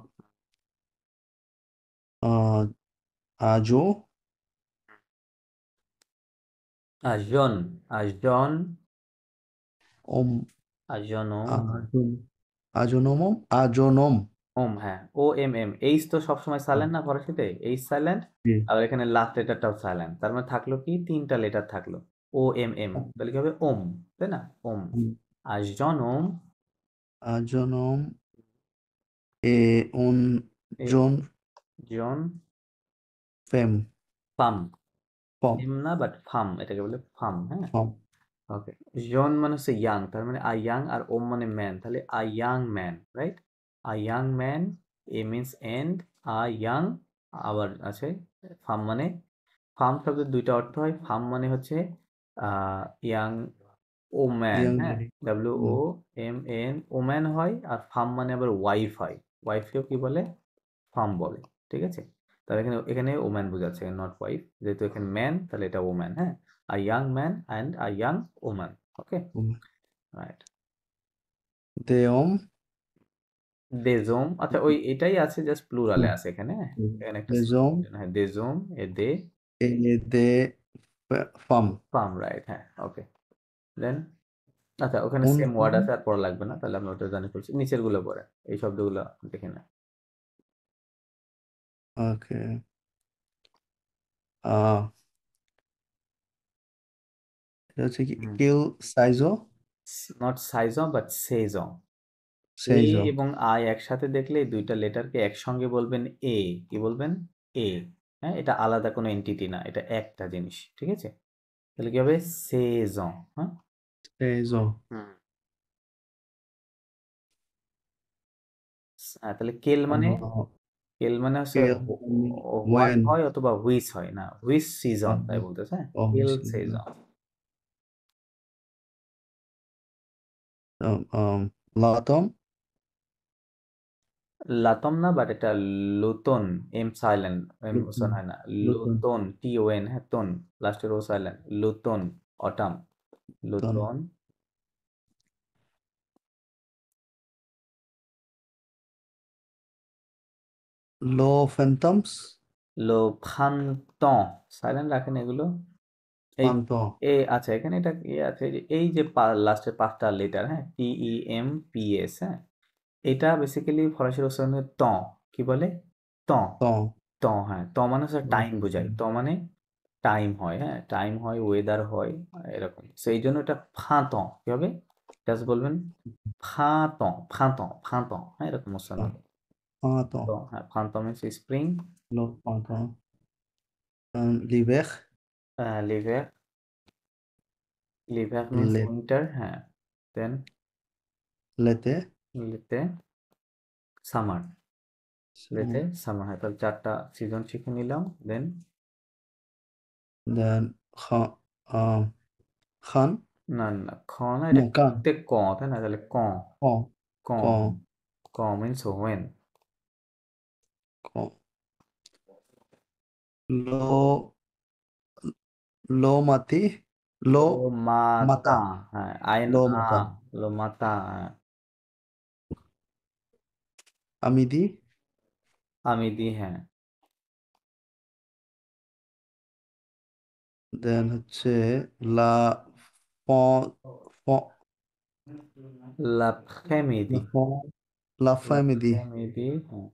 ajo, আজন, আজন, om, আজনম, ajon, ajonomum, ajonom, ওম, হ্যাঁ, ও এম এম, এইচ তো সবসময় সাইলেন্ট না ফরাসিতে, এইচ সাইলেন্ট, জি, আবার এখানে লাস্ট লেটারটাও সাইলেন্ট, তার মানে থাকলো কি তিনটা লেটার থাকলো, ও এম এম, তাহলে কি হবে ওম, তাই না, ওম, আজন ওম, ajonom, un, এ jon, জন, fem, ফাম, pom, এম না বাট ফাম, এটাকে বলে ফাম, হ্যাঁ। pom, ওকে, জন মানে হচ্ছে ইয়াং, তার মানে আ ইয়াং, আর ওম মানে ম্যান, তাহলে a young man, right, a young man, এ মিনস এন্ড, আ ইয়াং, আবার আছে ফাম মানে, ফার্ম শব্দের দুইটা অর্থ হয়, ফার্ম মানে হচ্ছে ইয়াং ওম্যান, young হ্যাঁ, lady, W O M N, woman হয়, আর ফার্ম মানে আবার ওয়াইফ হয়, ওয়াইফকেও কি বলে, ফার্ম বলে, ঠিক আছে। তাহলে এখানে এখানে ওম্যান বোঝাচ্ছে, নট ওয়াইফ, যেহেতু এখানে ম্যান তাহলে এটা ওম্যান, হ্যাঁ, আ young man and a young woman, okay, right. deom, দেজোম, আচ্ছা ওই এটাই আছে, জাস্ট প্লুরালে আছে এখানে, হ্যাঁ? এখানে একটা desom, হ্যাঁ, দেজোম, এ দে, de, fam, ফার্ম, রাইট, হ্যাঁ, ওকে, দেন আচ্ছা, ওখানে un, সেম ওয়ার্ড আছে, আর পড়া লাগবে না, তাহলে আমরা ওটা জানি ফেলছি, নিচের গুলো পড়ে, এই শব্দগুলো দেখে না। okay, uh, এটা হচ্ছে কি, kill, sizo, not size but Sage, A seizo, এবং আই একসাথে দেখলে এই দুইটা লেটারকে একসঙ্গে বলবেন এ, কি বলবেন এ, হ্যাঁ, এটা আলাদা কোনো এন্টিটি না, এটা একটা জিনিস, ঠিক আছে, তাহলে কি হবে সেজ, হ্যাঁ। seizo, হুম। হ্যাঁ, তাহলে কেল মানে, uh, কেল মানে হচ্ছে kill, হোয়াট when, হয় অথবা হুইচ হয়, না হুইচ সিজন তাই বলতেছে, হ্যাঁ, কেল season, সিজন। latom, লাতম না, বাট এটা লুতন, এম সাইলেন্ট, এম luton, উচ্চারণ হয় না, luton, লুতন, টি ও এন, হ্যাঁ, তন, লাস্টের ও সাইলেন্ট, লুতন, অটাম, ton, লুতন, lo phantoms, লো ফান্তন, সাইলেন্ট রাখেন এগুলো, এই phantom, আচ্ছা, এখানে এটা আছে যে এই যে লাস্টের পাঁচটা লেটার, হ্যাঁ, টি ই এম পি এস, হ্যাঁ, এটা বেসিক্যালি ফরাসির উচ্চারণ হয় ত, কি বলে ত, ton, ত, হ্যাঁ, ত মানে হচ্ছে টাইম বোঝায়, ত মানে টাইম হয়, হ্যাঁ, টাইম হয়, ওয়েদার হয়, এরকম, সেই জন্য এটা ফাঁত, কি হবে, জাস্ট বলবেন ফাঁত, ফাঁত, ফাঁত, হ্যাঁ, এরকম উচ্চারণ হবে, phantom, তো হ্যাঁ, ফাঁত means spring, lo phantom, l'hiver, লিভের মিন্স l'é- উইন্টার, হ্যাঁ। দেন l'été, লেতে সামার, লেতে summer, সামার, হ্যাঁ। তাহলে 4টা সিজন শিখে নিলাম। দেন then khan, না না, খ না, এটা non, can, তে ক, তাই না? তাহলে ক, quand, ক, quand, ক means when. quand, lo, lo mati, লো lo মাতা, mata, হ্যাঁ। আইন lo আ, mata, লো মাতা, হ্যাঁ। à midi, আমি দি, হ্যাঁ। then হচ্ছে la fon, fon, লাপ্রেমিদি, la fon, la fin midi, লাপ্রেমিদি, হ্যাঁ।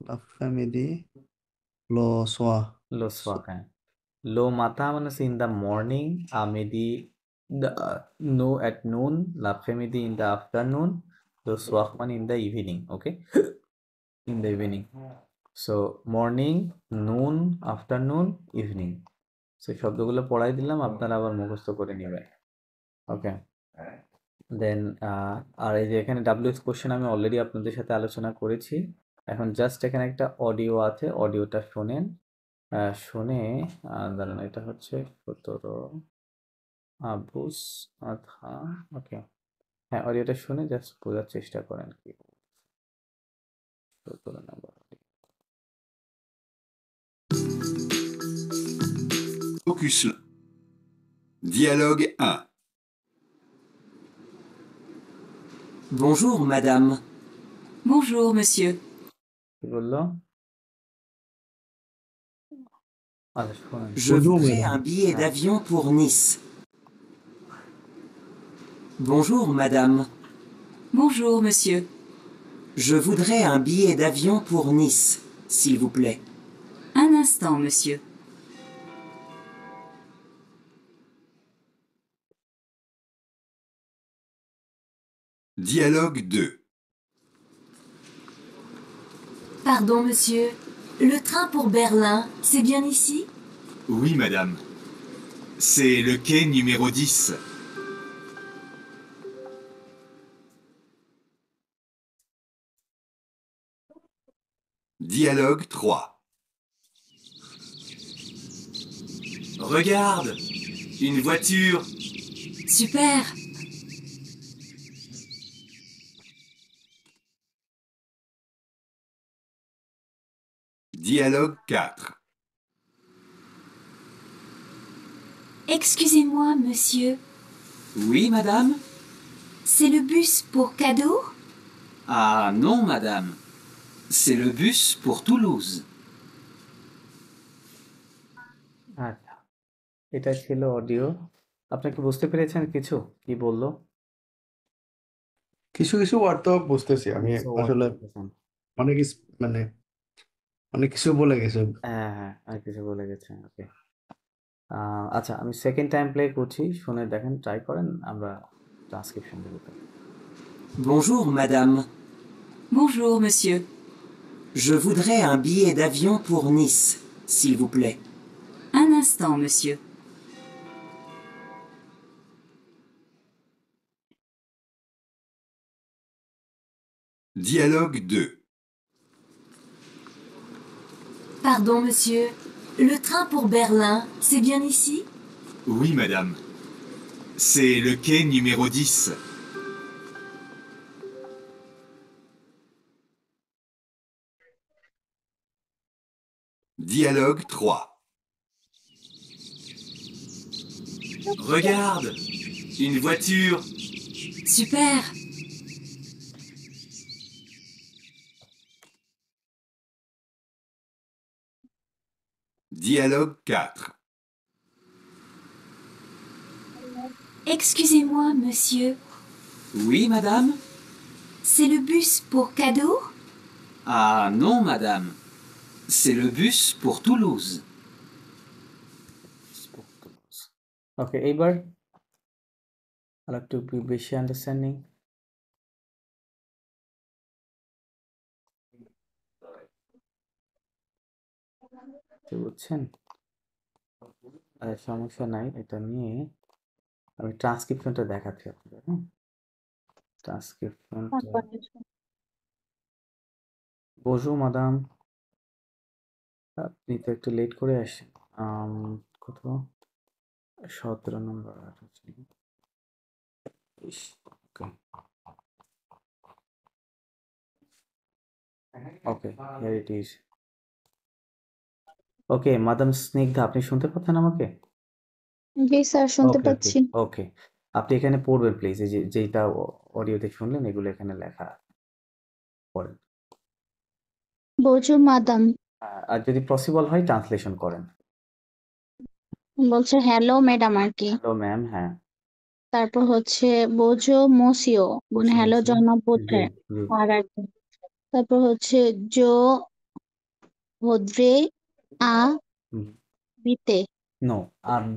la fin midi, lo soir, লো সোয়াক, হ্যাঁ। লো মাতা মানে ইন দ্য মর্নিং, আমিদি দ্য নো অ্যাট নুন, লাপ্রেমিদি ইন দ্য আফটারনুন, লো সোয়াক মানে in the evening. Okay, in the evening. So morning, noon, afternoon, evening. সেই শব্দগুলো পড়াই দিলাম, আপনারা আবার মুখস্থ করে নেবেন। ওকে, দেন আর এই যে এখানে ডাব্লিউএস কোশ্চেন আমি অলরেডি আপনাদের সাথে আলোচনা করেছি। এখন জাস্ট এখানে একটা অডিও আছে, অডিওটা শোনেন। শুনে দাঁড়ান, এটা হচ্ছে 17 আবুস আধা। ওকে, হ্যাঁ, অডিওটা শুনে জাস্ট বোঝার চেষ্টা করেন কি 17 number. Focus. Dialogue 1. Bonjour, madame. Bonjour, monsieur. কি বললো? আচ্ছা, শোনেন। Je Bonjour, voudrais madame. un billet d'avion pour Nice. Bonjour, madame. Bonjour, monsieur. Je voudrais un billet d'avion pour Nice, s'il vous plaît. Un instant, monsieur. Dialogue 2. Pardon, monsieur. Le train pour Berlin, c'est bien ici? Oui, madame. C'est le quai numéro 10. Dialogue 3. Regarde, une voiture. Super. Dialogue 4. Excusez-moi, monsieur. Oui, madame? C'est le bus pour Cadour? Ah non, madame. C'est le bus pour Toulouse. আচ্ছা, এটা ছিল অডিও। আপনি কি বুঝতে পেরেছেন কিছু কি বললো? কিছু কিছু ওয়ার্ড তো বুঝতেছি আমি So what আসলে বলতেছেন? অনেক মানে অনেক কিছু বলে গেছে। হ্যাঁ হ্যাঁ, আর কিছু বলে গেছে। ওকে, আচ্ছা, আমি সেকেন্ড টাইম প্লে করছি, শুনে দেখেন, ট্রাই করেন, আমরা ট্রান্সক্রিপশন দেবো। Bonjour, madame. Bonjour, monsieur. Je voudrais un billet d'avion pour Nice, s'il vous plaît. Un instant, monsieur. Dialogue 2. Pardon, monsieur. Le train pour Berlin, c'est bien ici? Oui, madame. C'est le quai numéro 10. Dialogue 3. Regarde, une voiture. Super. Dialogue 4. Excusez-moi, monsieur. Oui, madame? C'est le bus pour Cadour? Ah non, madame. C'est le bus pour Toulouse. ওকে, এইবার আর একটু বেশি আন্ডারস্ট্যান্ডিং। বুঝছেন? সমস্যা নাই, এটা নিয়ে আমি ট্রান্সক্রিপশনটা দেখাচ্ছি আপনাদের। হ্যাঁ, ট্রান্সক্রিপশনটা। বসু মাদাম, আপনি তো একটু লেট করে আসেন। কত 17 number. Okay, here it is. Okay madam Snigdha, আপনি শুনতে পাচ্ছেন আমাকে? জি স্যার, শুনতে ওকে ওকে পাচ্ছি। ওকে, আপনি এখানে পড়বেন প্লিজ। এই যেটা অডিওতে শুনলেন এগুলো এখানে লেখা পড়েন। বোঝো মাদাম। আর যদি পসিবল হয় ট্রান্সলেশন করেন। বলছে হ্যালো ম্যাডাম আর কি। হ্যালো ম্যাম, হ্যাঁ। তারপর হচ্ছে বোঝো মোসিও, মানে হ্যালো জনাব জি বোঝায় জি। আর কি। তারপর হচ্ছে জো ভদ্রে আ বিতে নো,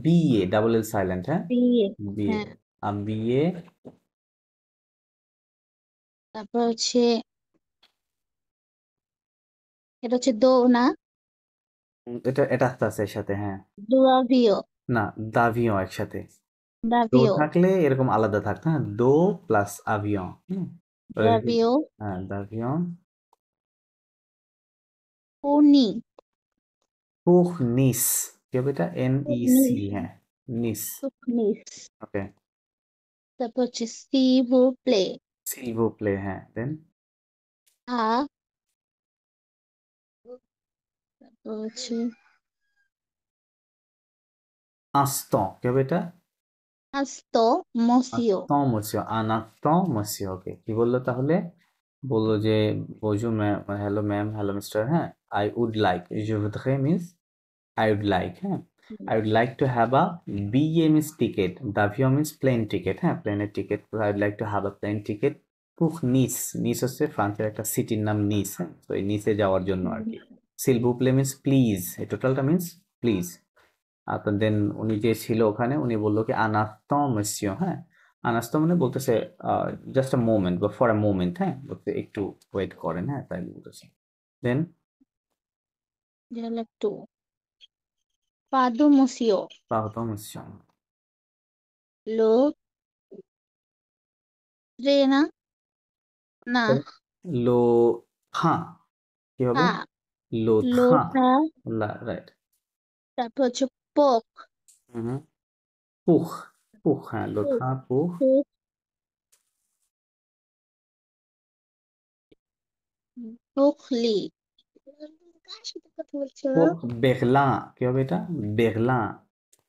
বিএ ডাবল এল সাইলেন্ট, হ্যাঁ, বিয়ে। বিএ। হ্যাঁ, বিএ। তারপর হচ্ছে এটা হচ্ছে দো না, এটা আস্তে আস্তে এর সাথে, হ্যাঁ। দুয়াভিও, না, দাভিও একসাথে। দো দাভিও, থাকলে এরকম আলাদা থাকতো, হ্যাঁ, দো প্লাস আভিয়ন। দুয়াভিও, হ্যাঁ, দাভিয়ন। উনি, পুহ নিস, কি হবে এটা? NEC, নিস, হ্যাঁ, নিস। নিস। ওকে, তারপর হচ্ছে সি ভু প্লে সিলভো প্লে, হ্যাঁ। দেন আ, তারপর হচ্ছে আস্তন, কি হবে এটা? আস্তো মসিও। আস্তমসিও, আনাস্তমসিও। ওকে, কি বললো তাহলে? বললো যে বজু ma'am, hello ma'am, hello mister, হ্যাঁ। I would like, je voudrais means I would like, হ্যাঁ। I would like to have a BA means ticket, দাভিও means plane ticket, হ্যাঁ, প্লেনের ticket. I would like to have a plane ticket pour Nice. Nice হচ্ছে ফ্রান্সের একটা সিটির নাম, নিস, হ্যাঁ। তো এই নিসে যাওয়ার জন্য আর কি। s'il vous plaît means please, এই টোটালটা মিন্স প্লিজ। আর দেন উনি যে ছিল ওখানে, উনি বললো কি আনাস্ত মসিও, হ্যাঁ। আনাস্ত মানে বলতেছে জাস্ট আ মোমেন্ট বা ফর আ মোমেন্ট, হ্যাঁ, বলতে একটু ওয়েট করেন, হ্যাঁ, তাই বলতেছে। দেন একটু পাদু মসিও পাহতো মসিও, লো রে না, না লো হ্যাঁ, কি হবে? হা, লো লো থা, থা, রাইট। তারপর হচ্ছে পোক, পুখ, পুখ, হ্যাঁ, লো থা পুখ। পুখলি। কার সাথে কথা বলছো? পুখ বেগলা, কি হবে এটা? বেগলা,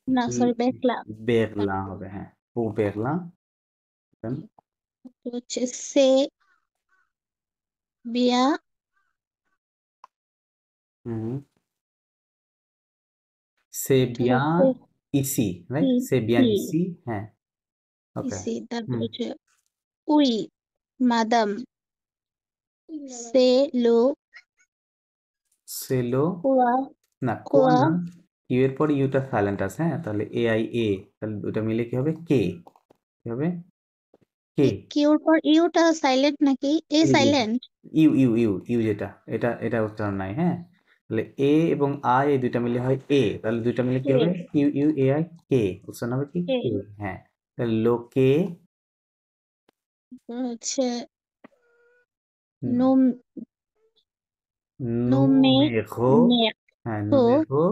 না সরি, বেকলা। বেগলা তারপর হবে, হ্যাঁ, পুখ বেগলা। হচ্ছে সে বিয়া, c'est bien ici, right? C'est bien ইসি, ici, হ্যাঁ। ওকে, ইসি। তারপর হচ্ছে উই মাদাম, সে লো c'est le, কোয়া, না কোয়া কোয়া। না, ইউ এর পরে ইউটা সাইলেন্ট আছে, হ্যাঁ, তাহলে AIA, তাহলে দুটা মিলে কি হবে? কে, কি হবে? কে, কিউর পর ইউটা সাইলেন্ট নাকি? A silent. U U U U যেটা, এটা উচ্চারণ নাই, হ্যাঁ। তাহলে এ এবং আই, এই দুইটা মিলে হয় এ, তাহলে দুইটা মিলে কি হবে? ইউ ইউ AI, কে, উচ্চারণ হবে কি? কে, হ্যাঁ। তাহলে লোকে, হচ্ছে নোম, নোমে, numéro, মেক, হ্যাঁ, তো numéro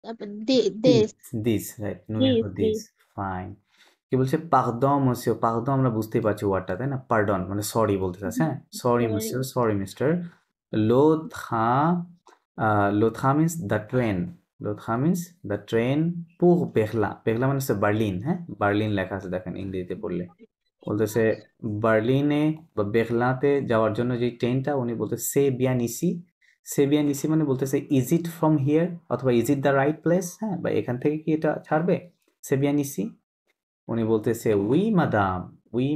তারপর দিস, দেশ, রাইট, numéro দিস। 10, ফাইন। কি বলছে? পারদন মসিও, পারদন আমরা বুঝতেই পারছি ওয়ার্ডটা, তাই না? পার্ডন মানে সরি বলতে চাচ্ছে, হ্যাঁ। সরি সরি, মসিও, সরি মিস্টার। লো থা, লো থা মিন্স দ্য ট্রেন, লো থা মিন্স দ্য ট্রেন পুর বেগলা, বেগলা মানে হচ্ছে বার্লিন, হ্যাঁ, বার্লিন লেখা আছে দেখেন ইংরেজিতে পড়লে। বলতেছে বার্লিনে বা বেগলাতে যাওয়ার জন্য যে ট্রেনটা, উনি বলতে সে বিয়ান ইসি, সে বিয়ান ইসি মানে বলতেছে ইজ ইট ফ্রম হিয়ার, অথবা is it the right place, হ্যাঁ, বা এখান থেকে কি এটা ছাড়বে? সে বিয়ান ইসি। উনি বলতেছে উই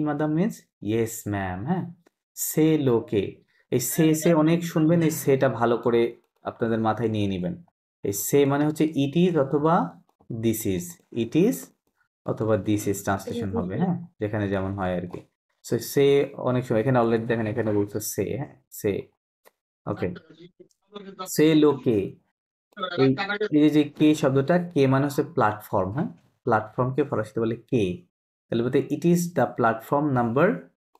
মাদাম মিন্স ইয়েস ম্যাম, হ্যাঁ। সে লোকে, এই সে অনেক শুনবেন, এই সেটা ভালো করে আপনাদের মাথায় নিয়ে নেবেন। এই সে মানে হচ্ছে ইট ইজ অথবা দিস ইজ, ইট ইজ অথবা দিস ইজ ট্রান্সলেশন হবে, হ্যাঁ, যেখানে যেমন হয় আর কি। সো সে অনেক সময়, এখানে অলরেডি দেখেন এখানে বলছে সে, হ্যাঁ, সে। ওকে, সে লোকে এই এই যে কে শব্দটা, কে মানে হচ্ছে প্ল্যাটফর্ম, হ্যাঁ, প্ল্যাটফর্মকে ফরাসিতে বলে কে। তাহলে বলতে it is the platform number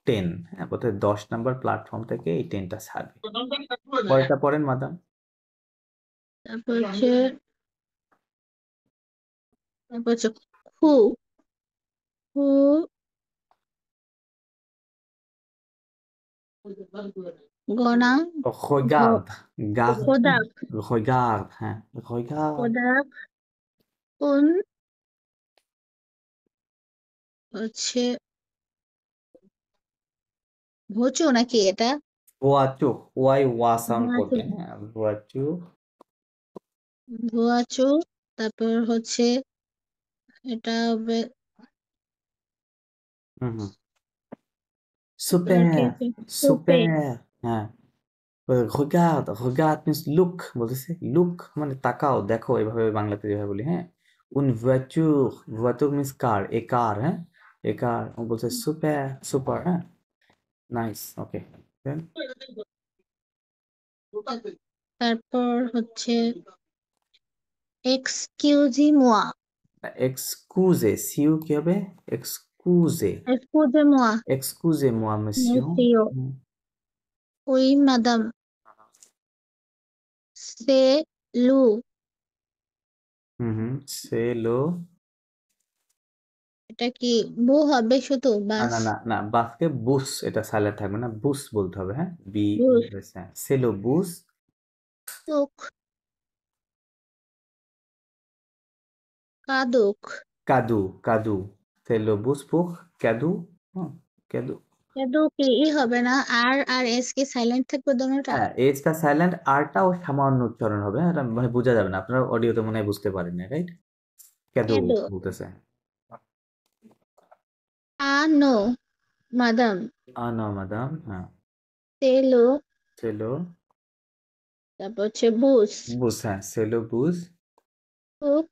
10, হ্যাঁ, বলতে 10 নাম্বার প্ল্যাটফর্ম থেকে এই ট্রেনটা ছাড়বে। পরেরটা পড়েন মাদাম। তারপর হচ্ছে খু খু গনা Regarde, garde, খোদাক regarde, হ্যাঁ, regarde, খোদাক উন হচ্ছে ভোচো নাকি এটা? voiture, ওয়াই ওয়া সাউন্ড ভুয়াচো করবেন, হ্যাঁ, voiture, ভুয়াচো তারপর হচ্ছে এটা হবে হুম, তারপর কি super, আছে? সুপে super, হ্যাঁ, regarde, regarde means look, বলতেছে look মানে তাকাও, দেখো, এভাবে বাংলাতে যেভাবে বলি, হ্যাঁ, une voiture, voiture means car, a car, হ্যাঁ, a car, ও বলছে super, super, হ্যাঁ, নাইস, ওকে, দেন তারপর হচ্ছে এক্সকিউজি মোয়া excuse, সিউ কি হবে, excuse, এক্সকিউজে মোয়া excusez-moi monsieur, মুসিও হুম, উই মাদাম সে লু c'est le, এটা কি বু হবে শুধু না বাস না না না, বাসকে বুস, এটা সাইলেন্ট থাকবে না, বুস বলতে হবে, হ্যাঁ, বি, বুস হ্যাঁ, c'est le bus, তুক কাদুক cadeau, cadeau, c'est le bus pour cadeau, cadeau, কেদু কি ই হবে না? আর এস কি সাইলেন্ট থাকবে দোনোটা? হ্যাঁ, এজটা সাইলেন্ট, আরটাও সামান্য উচ্চারণ হবে, হ্যাঁ, এটা মানে বোঝা যাবে না, আপনারা অডিওতে মনে হয় বুঝতে পারেন না, রাইট, cadeau কেদু বলতেছে, আনো মাদাম non madame, হ্যাঁ, তেলো c'est le তারপর হচ্ছে বুস bus, হ্যাঁ, c'est le bus, তুক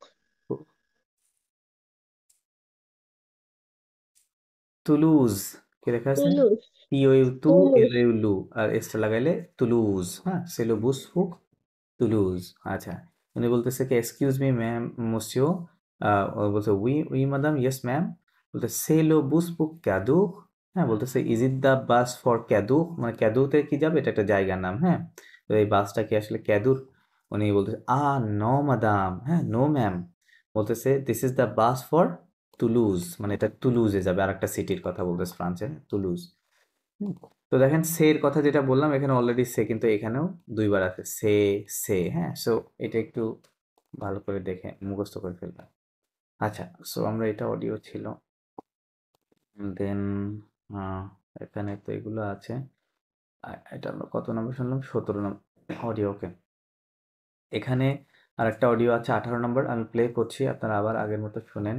তুলুজ, কি লেখা আছে, তুলুস টিওইউ টু তুলুস এলইউ লু, আর এসটা লাগাইলে তুলুজ, হ্যাঁ, সেলো বুস ফুক তুলুজ। আচ্ছা, উনি বলতেছে কি এক্সকিউজ মি ম্যাম মোসিও, ও বলছে উই উই মাদাম ইয়েস ম্যাম, বলতে সেলো বুস ফুক ক্যাদুক, হ্যাঁ, বলতেছে is it the bus for ক্যাদুক, মানে ক্যাদুতে কি যাবে, এটা একটা জায়গার নাম, হ্যাঁ, তো এই বাসটা কি আসলে ক্যাদুর, উনি বলতেছে নো মাদাম, হ্যাঁ, নো ম্যাম, বলতেছে this is the bus for Toulouse, মানে এটা তুলুজে যাবে, আর একটা সিটির কথা বলতেছে ফ্রান্সের, তুলুজ। হুম, তো দেখেন সে এর কথা যেটা বললাম, এখানে অলরেডি সে কিন্তু এখানেও দুইবার আছে, সে সে, হ্যাঁ, সো এটা একটু ভালো করে দেখে মুখস্থ করে ফেলবেন। আচ্ছা, সো আমরা এটা অডিও ছিল, দেন এখানে তো এগুলো আছে, এটা আমরা কত নম্বর শুনলাম, 17 নম্বর অডিও, ওকে, এখানে আর একটা অডিও আছে 18 নম্বর, আমি প্লে করছি, আপনারা আবার আগের মতো শুনেন।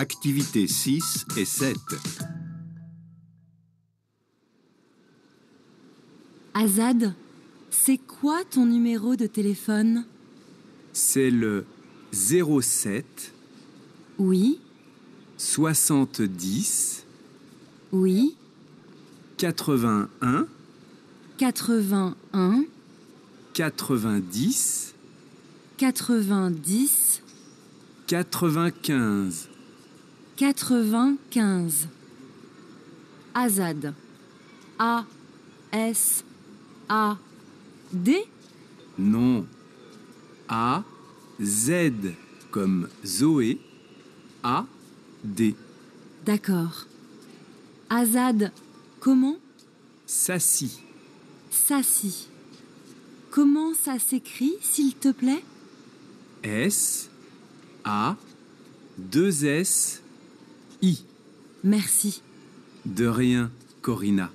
Activités 6 et 7. Azad, c'est quoi ton numéro de téléphone? C'est le 07 Oui, 70 oui, 81 81, 90 90, 95. 95. Azad. A, S, A, D? Non. A, Z comme Zoé. A, D. D'accord. Azad, comment? Sassi. Sassi. Comment ça s'écrit, s'il te plaît? S, A, 2 S, I. Merci. De rien, Corinna.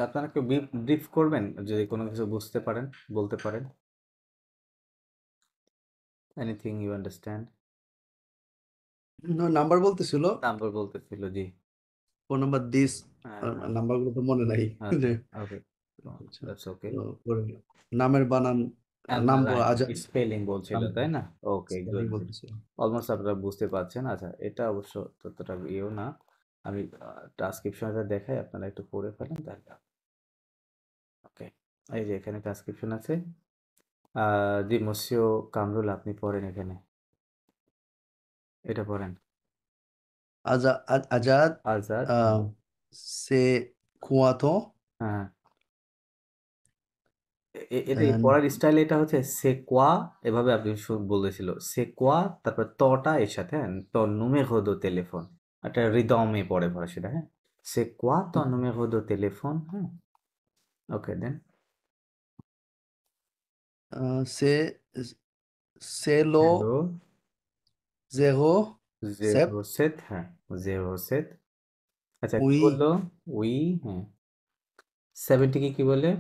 আপনারা একটু ব্রিফ করবেন যদি কোনো কিছু বুঝতে পারেন, বলতে পারেন, এনিথিং ইউ আন্ডারস্ট্যান্ড। নাম্বার বলতেছিল, নাম্বার বলতেছিল, জি, ফোন নাম্বার দিস, হ্যাঁ, নাম্বারগুলো তো মনে নাই। আচ্ছা, ওকে, আচ্ছা, দ্যাটস ওকে, তো করে নিলাম। নামের বানান নাম রাইট স্পেলিং বলছিল নাম তাই না? ওকে spelling গুড গুড বলতেছিল। অলমোস্ট আপনারা বুঝতে পারছেন। আচ্ছা এটা অবশ্য ততটা ইয়েও না, আমি ট্রান্সক্রিপশনটা দেখাই, আপনারা একটু পড়ে ফেলেন তাহলে। ওকে এই যে এখানে ট্রান্সক্রিপশন আছে। জি মসিও কামরুল আপনি পড়েন এখানে, এটা পড়েন। আজাদ আজাদ সে কুয়াতো হ্যাঁ এটা দেন পড়ার স্টাইল এটা হচ্ছে সেকোয়া, এভাবে আপনি বলেছিল সেকোয়া, তারপর তটা এর সাথে হ্যাঁ তো নুমেরো দো টেলিফোন, একটা রিদমে পড়ে পড়া সেটা হ্যাঁ সেকোয়া তো নুমেরো দো টেলিফোন হ্যাঁ ওকে দেন সে সেলো হ্যালো জেরো সেপ জেরো সেট হ্যাঁ জেরো সেট আচ্ছা কি উই বললো উই হ্যাঁ 70 কি বলে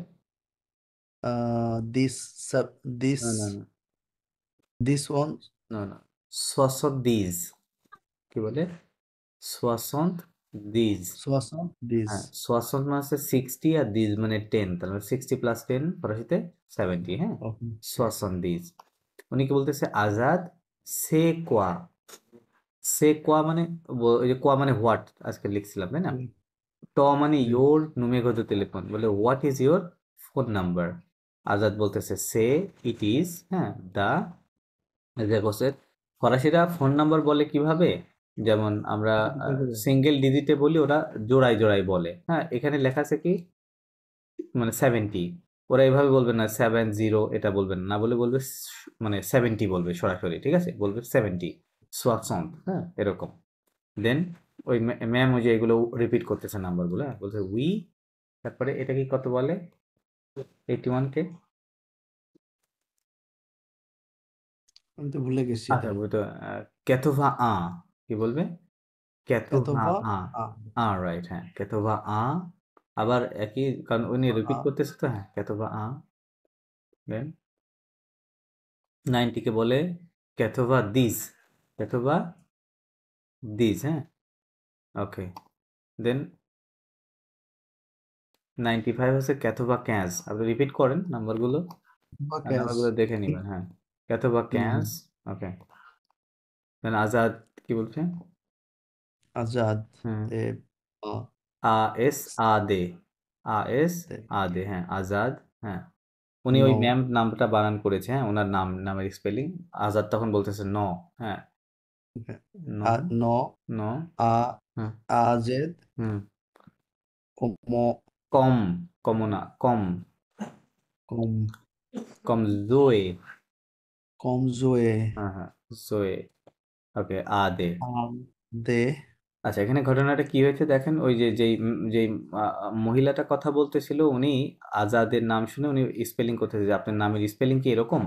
দিস দিস না না না দিস ওয়ান না না 70 কি বলে 70 সোয়াসন দিস হ্যাঁ 60 মানে হচ্ছে 60 আর দিস মানে 10, তাহলে 60 প্লাস 10 ফরাসিতে 70 হ্যাঁ ওকে 70 উনি কি বলতেছে আজাদ সে কোয়া, সে কোয়া মানে ওই যে কোয়া মানে হোয়াট আজকে লিখছিলাম তাই না, ট মানে ইয়োর নুমেরো দো টেলিফোন, বলে what is your phone number, Azad বলতেছে সে ইট ইজ হ্যাঁ দা রেগোসের। ফরাসিরা ফোন নাম্বার বলে কিভাবে, যেমন আমরা সিঙ্গেল ডিজিটে বলি, ওরা জোড়ায় জোড়ায় বলে হ্যাঁ, এখানে লেখা আছে কি মানে 70, ওরা এভাবে বলবে না 70 এটা বলবেন না, বলে বলবে মানে 70 বলবে সরাসরি, ঠিক আছে বলবে 70 সোয়াসন্ত হ্যাঁ এরকম। দেন ওই ম্যাম ওই যে এগুলো রিপিট করতেছে নাম্বারগুলো হ্যাঁ, বলছে উই, তারপরে এটা কি কত বলে 81 কে, আমি তো ভুলে গেছি আচ্ছা এটা ওই তো ক্যাথোভা কি বলবে ক্যাথোভা এতভা রাইট হ্যাঁ ক্যাথোভা আবার একই, কারণ উনি রিপিট আ করতেছে তো হ্যাঁ ক্যাথোভা দেন 90 কে বলে ক্যাথোভা দিস হ্যাঁ ওকে। দেন 95 হচ্ছে ক্যাথোভা ক্যাজ, আপনি রিপিট করেন নাম্বারগুলো আর ক্যাশ নাম্বারগুলো দেখে নেবেন হ্যাঁ ক্যাথোভা ক্যাজ ওকে। দেন আজাদ কি বলছে আজাদ হুম এ আ এস আদে এস তে আদে হ্যাঁ আজাদ হ্যাঁ, উনি ওই নো ম্যাম নামটা বানান করেছে হ্যাঁ, ওনার নামের স্পেলিং, আজাদ তখন বলতেছে ন হ্যাঁ ন ন ন আ হুম আজেদ হুম কম কম কমনা কম কম কম জোয়ে কম জোয়ে হ্যাঁ হ্যাঁ জোয়ে ওকে আদে। আম দে আচ্ছা এখানে ঘটনাটা কি হয়েছে দেখেন, ওই যে যেই মহিলাটা কথা বলতেছিল উনি আজাদের নাম শুনে উনি স্পেলিং করতেছে যে আপনার নামের স্পেলিং কি এরকম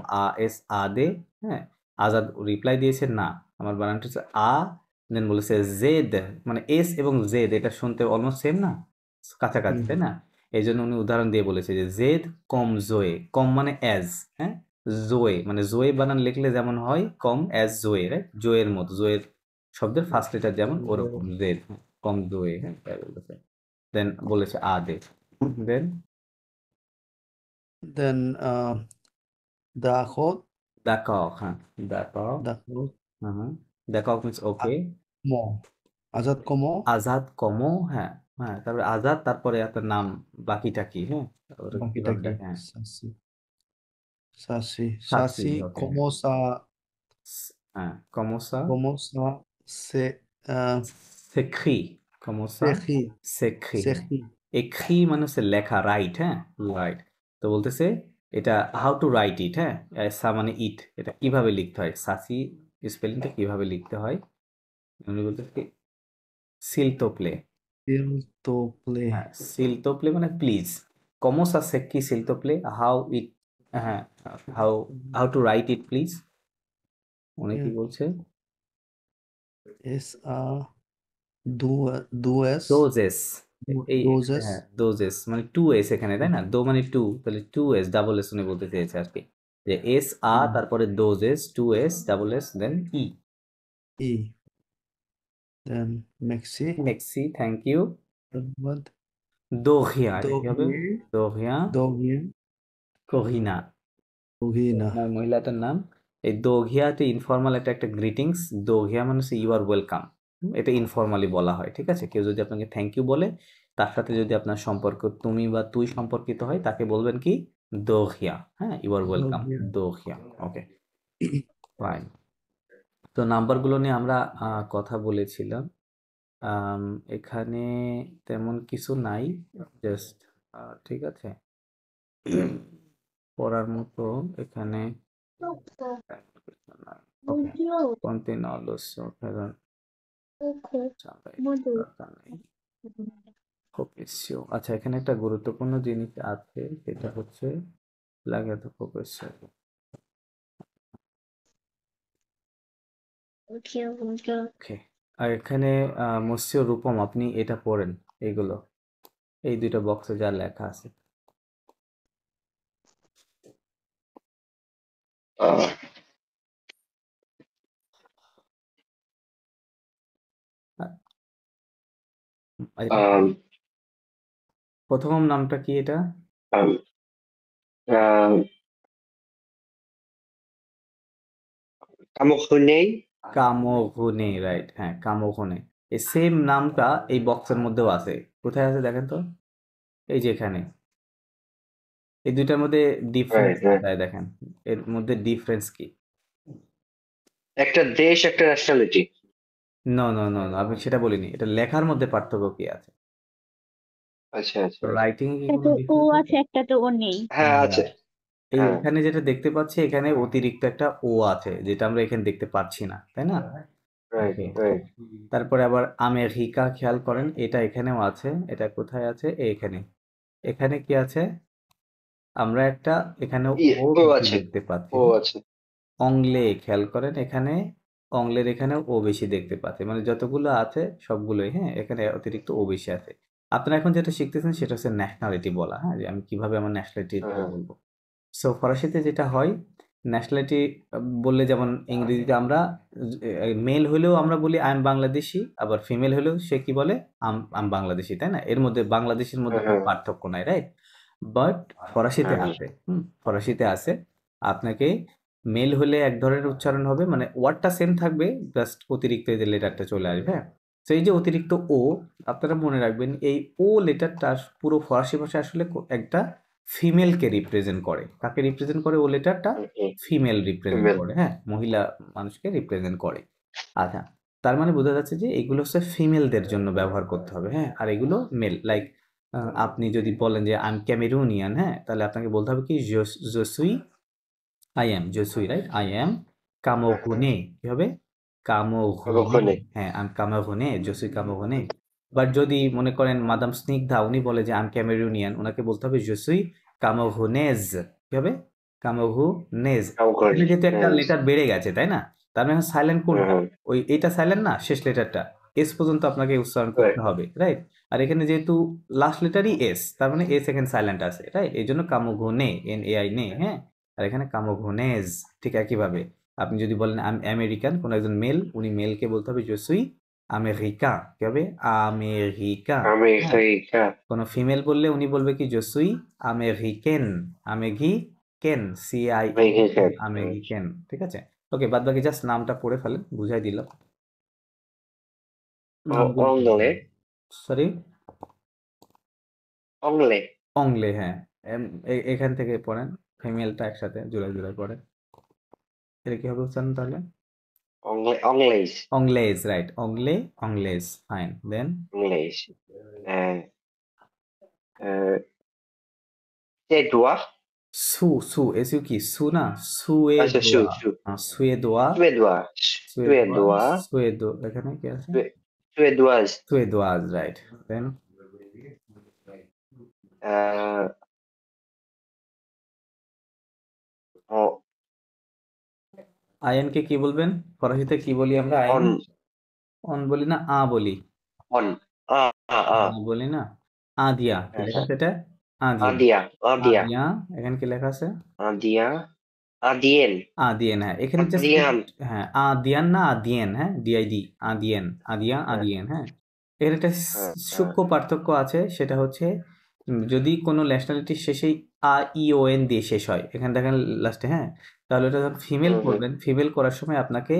এস আদে হ্যাঁ, আজাদ রিপ্লাই দিয়েছে না আমার বানানটা হচ্ছে দেন বলেছে জেদ, মানে এস এবং জেদ এটা শুনতে অলমোস্ট সেম না, কাছাকাছি তাই না, এই জন্য উনি উদাহরণ দিয়ে বলেছে যে জেদ কম জোয়ে, কম মানে অ্যাজ হ্যাঁ, জোয়ে মানে জোয়ে বানান লিখলে যেমন হয় কম অ্যাজ জোয়ে রাইট, জোয়ের মতো জোয়ের শব্দের ফার্স্ট লেটার যেমন ওরকম জেড কম দোয়ে হ্যাঁ তাই বলেছে। দেন বলেছে আদে দেন দেন দাখত দাকক হ্যাঁ দাকক দাখত হুম দাকক মিনস ওকে, ম আজাদ কম আজাদ কমো হ্যাঁ হ্যাঁ তারপরে আজাদ তারপরে আপনার নাম বাকিটা কি হ্যাঁ ওটা বাকিটা কিভাবে কি দেখে হ্যাঁ সাসি সাসি সাসি সাসি ওকে কমো সা হ্যাঁ কমোসা কমো সা সে সেক্রি কমোসা সেখি সেক্রি হ্যাঁ সেখি এক্রি মানে হচ্ছে লেখা রাইট হ্যাঁ রাইট, তো বলতেছে এটা হাউ টু রাইট ইট হ্যাঁ সা মানে ইট এটা কিভাবে লিখতে হয়, সাসি স্পেলিংটা কিভাবে লিখতে হয় উনি বলতেছে সিলতোপ্লে সিলতোপ্লে হ্যাঁ সিলতোপ্লে মানে প্লিজ, কমোসা সেক্কি সিলতোপ্লে হাউ ইট হ্যাঁ how how to right it please, উনি কি বলছে এস আ দুএস ডোজেস এই ডোজেস হ্যাঁ ডোজেস মানে 2s এখানে তাই না, দো মানে 2 তাহলে 2s ডাবল এস উনি বলতে চেয়েছে আর কি, যে এস তারপরে ডোজেস 2s double S then E then মেক্সি মেক্সি থ্যাংক ইউ, ধন্যবাদ দোহিয়া এটা কি হবে দোগিয়ে দোহিয়া দোগিয়ে কোহিনা রোহিনা আপনার মহিলাটার নাম। এই দোঘিয়া একটা ইনফর্মাল একটা গ্রিটিংস। দোঘিয়া মানে হচ্ছে ইউ আর ওয়েলকাম, এটা ইনফর্মালি বলা হয়, ঠিক আছে? কেউ যদি আপনাকে থ্যাংক ইউ বলে, তার সাথে যদি আপনার সম্পর্ক তুমি বা তুই সম্পর্কিত হয়, তাকে বলবেন কি দোঘিয়া। হ্যাঁ, ইউ আর ওয়েলকাম, রোহিয়া দোঘিয়া। Okay, fine. তো নাম্বারগুলো নিয়ে আমরা কথা বলেছিলাম। আম, এখানে তেমন কিছু নাই, জাস্ট ঠিক আছে, পড়ার মতো এখানে ওকে। continuous pero দরকার নেই। Focusio। আচ্ছা, এখানে একটা গুরুত্বপূর্ণ জিনিস আছে, সেটা হচ্ছে লাগে তো focusio। ওকে, আর এখানে মৎস্য রূপম, আপনি এটা পড়েন, এইগুলো এই দুইটা বক্সে যা লেখা আছে। Uh, এটা um, প্রথম নামটা কি এটা? um, um, Kamokhune, কামোঘনে, রাইট, হ্যাঁ কামোঘনে। এই সেম নামটা এই বক্সের মধ্যেও আছে। কোথায় আছে দেখেন তো, এই যে এখানে। এই দুইটার মধ্যে ডিফারেন্স right. কোথায় দেখেন, এর মধ্যে ডিফারেন্স কি? একটা দেশ, একটা ন্যাশনালিটি। নো নো নো, আমি সেটা বলিনি, এটা লেখার মধ্যে পার্থক্য কি আছে? আচ্ছা আচ্ছা। রাইটিং এ কি কোনো একটাতে ও ডিফারেন্স আছে? আছে একটাতে ও নেই। হ্যাঁ আছে। এই হ্যাঁ, এখানে যেটা দেখতে পাচ্ছি, এখানে অতিরিক্ত একটা ও আছে, যেটা আমরা এখানে দেখতে পাচ্ছি না, তাই না? Right okay, right. তারপরে আবার আমেরিকা খেয়াল করেন, এটা এখানেও আছে। এটা কোথায় আছে? এখানে। এখানে কি আছে? আমরা একটা এখানে ও ও বেশি আছে, দেখতে পাচ্ছি। ও আছে। অংলে খেয়াল করেন, এখানে অংলের এখানে ও বেশি দেখতে পাচ্ছি, মানে যতগুলো আছে সবগুলোই, হ্যাঁ, এখানে অতিরিক্ত ও বেশি আছে। আপনারা এখন যেটা শিখতেছেন সেটা হচ্ছে ন্যাশনালিটি বলা, হ্যাঁ, যে আমি কিভাবে আমার ন্যাশনালিটিটা হ্যাঁ বলবো। সো ফরাসিতে যেটা হয়, ন্যাশনালিটি বললে, যেমন ইংরেজিতে আমরা মেল হলেও আমরা বলি আই এম বাংলাদেশি, আবার ফিমেল হলেও সে কি বলে আম বাংলাদেশি, তাই না? এর মধ্যে বাংলাদেশের মধ্যে কোনো হ্যাঁ পার্থক্য নাই, রাইট? বাট ফরাসিতে হ্যাঁ আছে, ফরাসিতে আছে, আপনাকে মেল হলে এক ধরনের উচ্চারণ হবে, মানে ওয়ার্ডটা সেম থাকবে, জাস্ট অতিরিক্ত এই যে লেটারটা চলে আসবে, হ্যাঁ। তো এই যে অতিরিক্ত ও, আপনারা মনে রাখবেন, এই ও লেটারটা পুরো ফরাসি ভাষায় আসলে একটা ফিমেলকে রিপ্রেজেন্ট করে। কাকে রিপ্রেজেন্ট করে? ও লেটারটা ফিমেল রিপ্রেজেন্ট ফিমেল। করে, হ্যাঁ, মহিলা মানুষকে রিপ্রেজেন্ট করে। আচ্ছা, তার মানে বোঝা যাচ্ছে যে এগুলো হচ্ছে ফিমেলদের জন্য ব্যবহার করতে হবে, হ্যাঁ, আর এগুলো মেল। লাইক আপনি যদি বলেন যে আই এম ক্যামেরুনিয়ান, হ্যাঁ, তাহলে আপনাকে বলতে হবে কি জসুই, আই এম জসুই, রাইট, আই এম কামোগুনে, কি হবে? কামোগুনে, ওখানে। হ্যাঁ, আই এম কামোগুনে, জসুই কামোগুনে। বাট যদি মনে করেন মাদাম স্নিগ্ধা, উনি বলে যে আই এম ক্যামেরুনিয়ান, ওনাকে বলতে হবে জসুই কামোগুনেজ, কি হবে? কামোগুনেজ। কামোখনি। এখানে যেহেতু একটা হ্যাঁ লেটার বেড়ে গেছে, তাই না? তার মানে সাইলেন্ট কোনটা? হ্যাঁ ওই এটা সাইলেন্ট না, শেষ লেটারটা এস পর্যন্ত আপনাকে উচ্চারণ রাইট। করতে হবে, রাইট? আর এখানে যেহেতু লাস্ট লেটারই এস, তার মানে এস এখানে সাইলেন্ট আছে, রাইট? এই জন্য কামোগুনে, এন এ আই নে, হ্যাঁ। আর এখানে কামোগুনেজ। ঠিক একইভাবে আপনি যদি বলেন আমি আমেরিকান, কোন একজন মেল, উনি মেলকে বলতে হবে জসুই আমেরিকা, কি হবে? আমেরিকা, হ্যাঁ। আমেরিকা। কোন ফিমেল বললে উনি বলবে কি জসুই আমেরিকেন, আমেরিকেন, সি আই আমেরিকান। আমেরিকেন, ঠিক আছে? ওকে, বাদ বাকি জাস্ট নামটা পড়ে ফেলেন, বুঝাই দিলাম নামগুলো। অংলে। সরি, অংলে। অংলে, হ্যাঁ। এখান থেকে পড়েন, ফিমেলটা একসাথে জোড়ায় জোড়ায় পড়েন, এটা কি হবে উচ্চারণ তাহলে? অংলেজ। অংলেজ, রাইট, অংলে, অংলেজ, ফাইন। দেন অংলেজ। সুয়েডোয়া। সু এসইউ কি সু না, আচ্ছা সু সুয়েদোয়া, সু। সুয়েদোয়া, সুয়েডোয়া। সুয়েদোয়া, সুয়েডোয়া। সুয়েদো, এখানে কি আছে? সুয়েডোয়াজ। সুয়েদোয়াজ, রাইট। দেন আইএন কে কি বলবেন? ফরাসিতে কি বলি আমরা? In on. অন বলি না, আ বলি? অন। আ আ আ। বলি না, আদিয়া, কি লেখা আছে এটা? আদিয়া, আদিয়া। আদিয়া। আদিয়া, এখানে কি লেখা আছে? আদিয়া। আদিয়েন। আদিয়েন, হ্যাঁ, এখানে জাস্ট আদিয়ান। হ্যাঁ, আদিয়ান না আদিয়েন, হ্যাঁ, ডিআইডি, আদিয়েন, আদিয়া, হ্যাঁ আদিয়েন, হ্যাঁ। এখানে একটা হ্যাঁ সূক্ষ্ম পার্থক্য আছে, সেটা হচ্ছে যদি কোনো ন্যাশনালিটির শেষেই ION দিয়ে শেষ হয়, এখানে দেখেন লাস্টে, হ্যাঁ, তাহলে ওটা যখন ফিমেল করবেন, ফিমেল করার সময় আপনাকে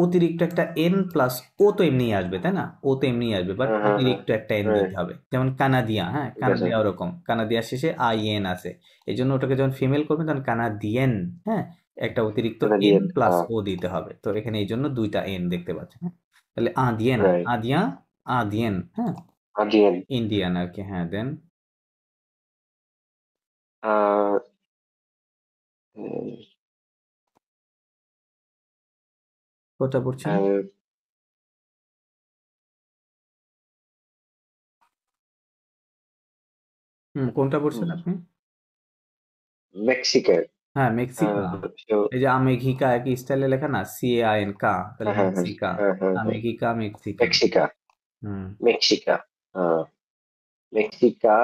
অতিরিক্ত একটা N প্লাস ও তো এমনিই আসবে, তাই না? ও তো এমনিই আসবে, বাট অতিরিক্ত একটা N দিতে হবে। যেমন কানাডিয়া, হ্যাঁ, ঠিক আছে। কানাডিয়া ওরকম, কানাডিয়া শেষে IN আছে, এই জন্য ওটাকে যখন ফিমেল করবেন তখন কানাডিয়ান, হ্যাঁ, একটা অতিরিক্ত N কানাডিয়ান, প্লাস ও দিতে হবে। তো এখানে এই জন্য দুইটা N দেখতে পাচ্ছেন, হ্যাঁ। তাহলে আদিয়েন, রাইট। আদিয়া, আদিয়েন, হ্যাঁ, আদিয়ান। ইন্ডিয়ান আর কি, হ্যাঁ। দেন আহ, কোনটা পড়ছেন? আহ, কোনটা পড়ছেন আপনি? মেক্সিকান। হ্যাঁ, মেক্সিকা। so, এই যে আমেঘিকা একই স্টাইলে লেখা না, CAIN কা, তাহলে হ্যাঁ, হ্যাঁ, মেক্সিকা, হ্যাঁ, হ্যাঁ, হ্যাঁ। আমেঘিকা, মেক্সিকা। মেক্সিকা, হুম, মেক্সিকা, মেক্সিকা,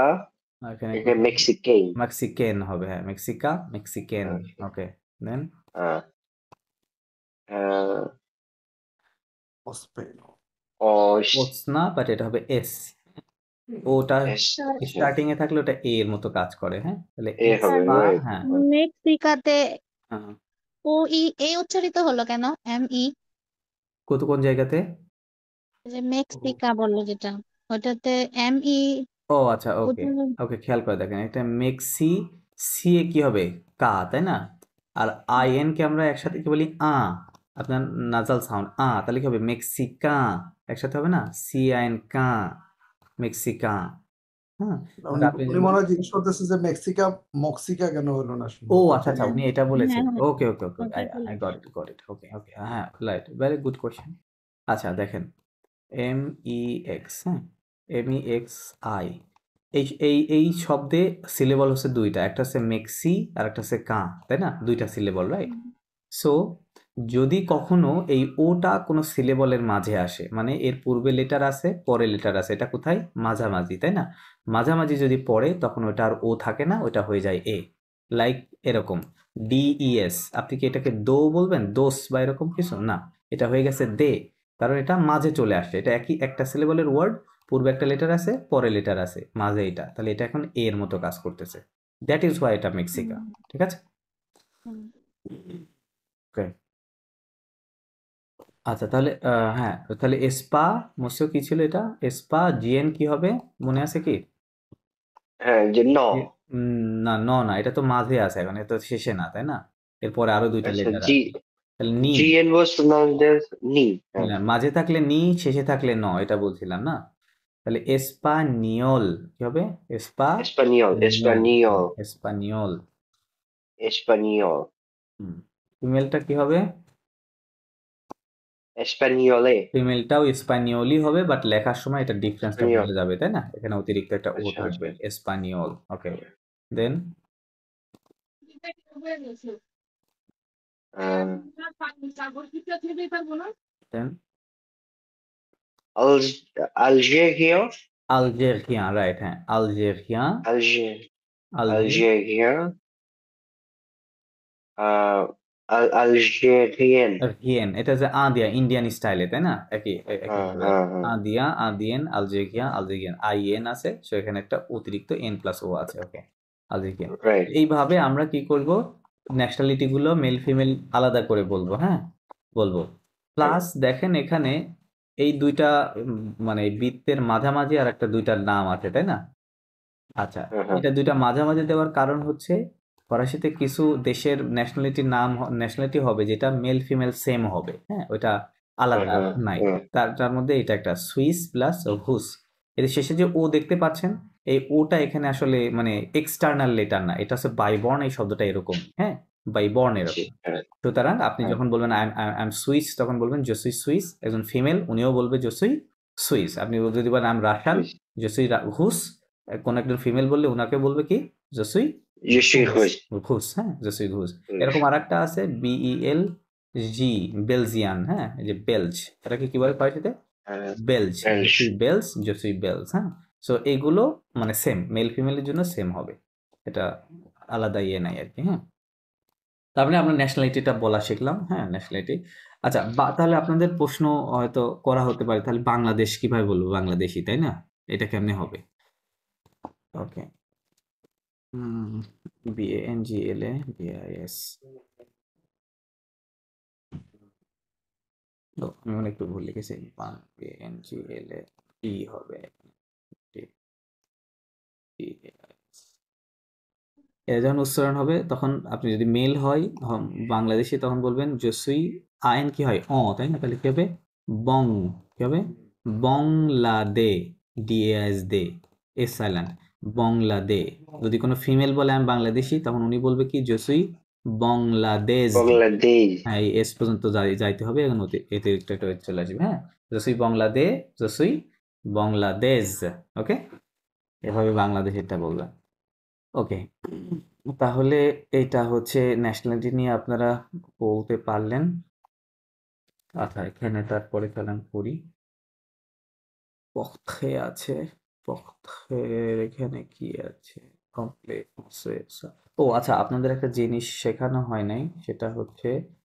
আর এখানে এটা মেক্সিকান। মেক্সিকেন হবে, হ্যাঁ, মেক্সিকা, মেক্সিকেন, ওকে। দেন আহ, আহ, Ospeno. ওটস না, বাট এটা হবে এস। ওটা স্টার্টিং এ থাকলে ওটা এ এর মতো কাজ করে, হ্যাঁ, তাহলে এ হবে, এসপা, right. হ্যাঁ, মেক্সিকাতে হ্যাঁ। ও ই এ উচ্চারিত হলো কেন? ME কোন জায়গাতে? যে মেক্সিকা বললো যেটা, ওটাতে ME ও আচ্ছা, ওকে ওকে, খেয়াল করে দেখেন, এটা মেক্সি, সি এ কি হবে? কা, তাই না? আর IN কে আমরা একসাথে কি বলি? আপনার নাজাল সাউন্ড তাহলে কি হবে? মেক্সিকা, একসাথে হবে না? CIN কা, মেক্সিকা, হ্যাঁ। উনি আপনি উনি মনে হয় জিজ্ঞেস করতেছে যে মক্সিকা কেন হলো না ও সম্ভবত আচ্ছা, উনি এটা বলেছেন। হ্যাঁ, ওকে ওকে ওকে, ওটাই আই বলেছে। গট ইট, ওকে ওকে, হ্যাঁ, রাইট, ভেরি গুড কোশ্চেন। আচ্ছা দেখেন, MEX, হ্যাঁ, MEXI, এই শব্দে সিলেবল হচ্ছে দুইটা, একটা হচ্ছে মেক্সি আর একটা হচ্ছে কা, তাই না? দুইটা সিলেবল, রাইট? সো যদি কখনো এই ওটা কোনো সিলেবলের মাঝে আসে, মানে এর পূর্বে লেটার আছে, পরে লেটার আছে, এটা কোথায়? মাঝামাঝি, তাই না? মাঝামাঝি যদি পড়ে তখন ওটা আর ও থাকে না, ওটা হয়ে যায় এ। লাইক এরকম DES, আপনি কি এটাকে দো বলবেন? দোস বা এরকম কিছু না, এটা হয়ে গেছে দে, কারণ এটা মাঝে চলে আসছে, এটা একই একটা সিলেবলের ওয়ার্ড, পূর্বে একটা লেটার আছে, পরে লেটার আছে, মাঝে এটা, তাহলে এটা এখন এর মতো কাজ করতেছে। দ্যাট ইজ হোয়াই এটা মেক্সিকা, ঠিক আছে? ওকে, আচ্ছা তাহলে হ্যাঁ, তাহলে এসপা মসিও কি ছিল এটা? এসপা GN কি হবে, মনে আছে কি? হ্যাঁ, যে ন। না, না, এটা তো মাঝে আছে, এখন এটা তো শেষে না, তাই না? এরপরে আরো দুইটা আচ্ছা, লেটার আছে, তাহলে নি। GN was pronounced as ni. হ্যাঁ, মাঝে থাকলে নি, শেষে থাকলে ন, এটা বলছিলাম না? তাহলে এসপানিয়ল কি হবে? Español, Español, এসপানিয়ল। Español, ফিমেলটা কি হবে? Españole. ফিমেলটাও স্পানিয়লই হবে, বাট লেখার সময় এটা ডিফারেন্সটা Español. বোঝা যাবে, তাই না? এখানে অতিরিক্ত একটা ও আচ্ছা, থাকবে, আচ্ছা। এসপানিয়ল, ওকে। দেন আহ, দেন Algeria, আলজেরিয়া, রাইট, হ্যাঁ, Algeria, Alger, Algeria, Algeria, Algerian. এটা যে দিয়া ইন্ডিয়ান স্টাইলে, তাই না? একই হ্যাঁ, একই, হ্যাঁ, হ্যাঁ। আদিয়েন, আলজেরিয়ান, IN আছে, সো এখানে একটা অতিরিক্ত N প্লাস ও আছে, ওকে, আলজেরিয়ান। Right. এইভাবে আমরা কি করব, ন্যাশনালিটি গুলো মেল ফিমেল আলাদা করে বলবো, হ্যাঁ, বলবো। প্লাস দেখেন এখানে এই দুইটা মানে বৃত্তের মাঝামাঝি আর একটা দুইটার নাম আছে, তাই না? আচ্ছা, হ্যাঁ, এটা দুইটা মাঝামাঝি দেওয়ার কারণ হচ্ছে ফরাসিতে কিছু দেশের ন্যাশনালিটির নাম ন্যাশনালিটি হবে যেটা মেল ফিমেল সেম হবে, হ্যাঁ, ওইটা আলাদা নাই। তার মধ্যে এটা একটা সুইস প্লাস হুস, এর শেষে যে ও দেখতে পাচ্ছেন, এই ওটা এখানে আসলে মানে এক্সটার্নাল লেটার না, এটা হচ্ছে বাইবর্ন, এই শব্দটা এরকম, হ্যাঁ, বাইবর্ন এরকম। সুতরাং আপনি যখন বলবেন আই এম সুইস, তখন বলবেন জসুই সুইস। একজন ফিমেল, উনিও বলবে জসুই সুইস। আপনি যদি বলেন আই এম রাশিয়ান, জসুই হুস। কোন একজন ফিমেল বললে ওনাকে বলবে কি? জসুই ঘুষ, হ্যাঁ, জসুই ঘুষ। এরকম আরেকটা আছে BELG, বেলজিয়ান, হ্যাঁ, এই যে বেলজ, এটাকে কি বলে ফরাসিতে? বেলজ, জসুই বেলজ, হ্যাঁ। সো এইগুলো মানে সেম, মেল ফিমেলের জন্য সেম হবে, এটা আলাদা ইয়ে নাই আর কি, হ্যাঁ। তারপরে আমরা ন্যাশনালিটিটা বলা শিখলাম, হ্যাঁ, ন্যাশনালিটি। আচ্ছা, তাহলে আপনাদের প্রশ্ন হয়তো করা হতে পারে, তাহলে বাংলাদেশ কিভাবে বলবো? বাংলাদেশি, তাই না? এটা কেমনে হবে? ওকে, BANGLA BIS। আমি মনে একটু ভুল লিখেছি, BANGLA কি হবে, এটা যখন উচ্চারণ হবে তখন আপনি যদি মেল হয় বাংলাদেশি তখন বলবেন জসুই, আইন কি হয় তাই না, তাহলে কি হবে বং, কি হবে বংলাদে, DAS দে, এস সাইলেন্ট, বংলাদে। যদি কোনো ফিমেল বলে আমি বাংলাদেশি তখন উনি বলবে কি জসুই বাংলাদেশ। বাংলাদেশ। হ্যাঁ, এই এস পর্যন্ত যাইতে হবে, এখন এতে চলে আসবে। হ্যাঁ, জসুই বাংলাদেশ, জসুই বাংলাদেশ। ওকে, এভাবে বাংলাদেশেরটা বলবেন। ওকে, তাহলে এটা হচ্ছে ন্যাশনালিটি নিয়ে আপনারা বলতে পারলেন। আচ্ছা, এখানে তারপরে তাহলে আমি করি, পক্ষে আছে, পক্ষের এখানে কি আছে, কমপ্লিট। ও আচ্ছা, আপনাদের একটা জিনিস শেখানো হয় নাই, সেটা হচ্ছে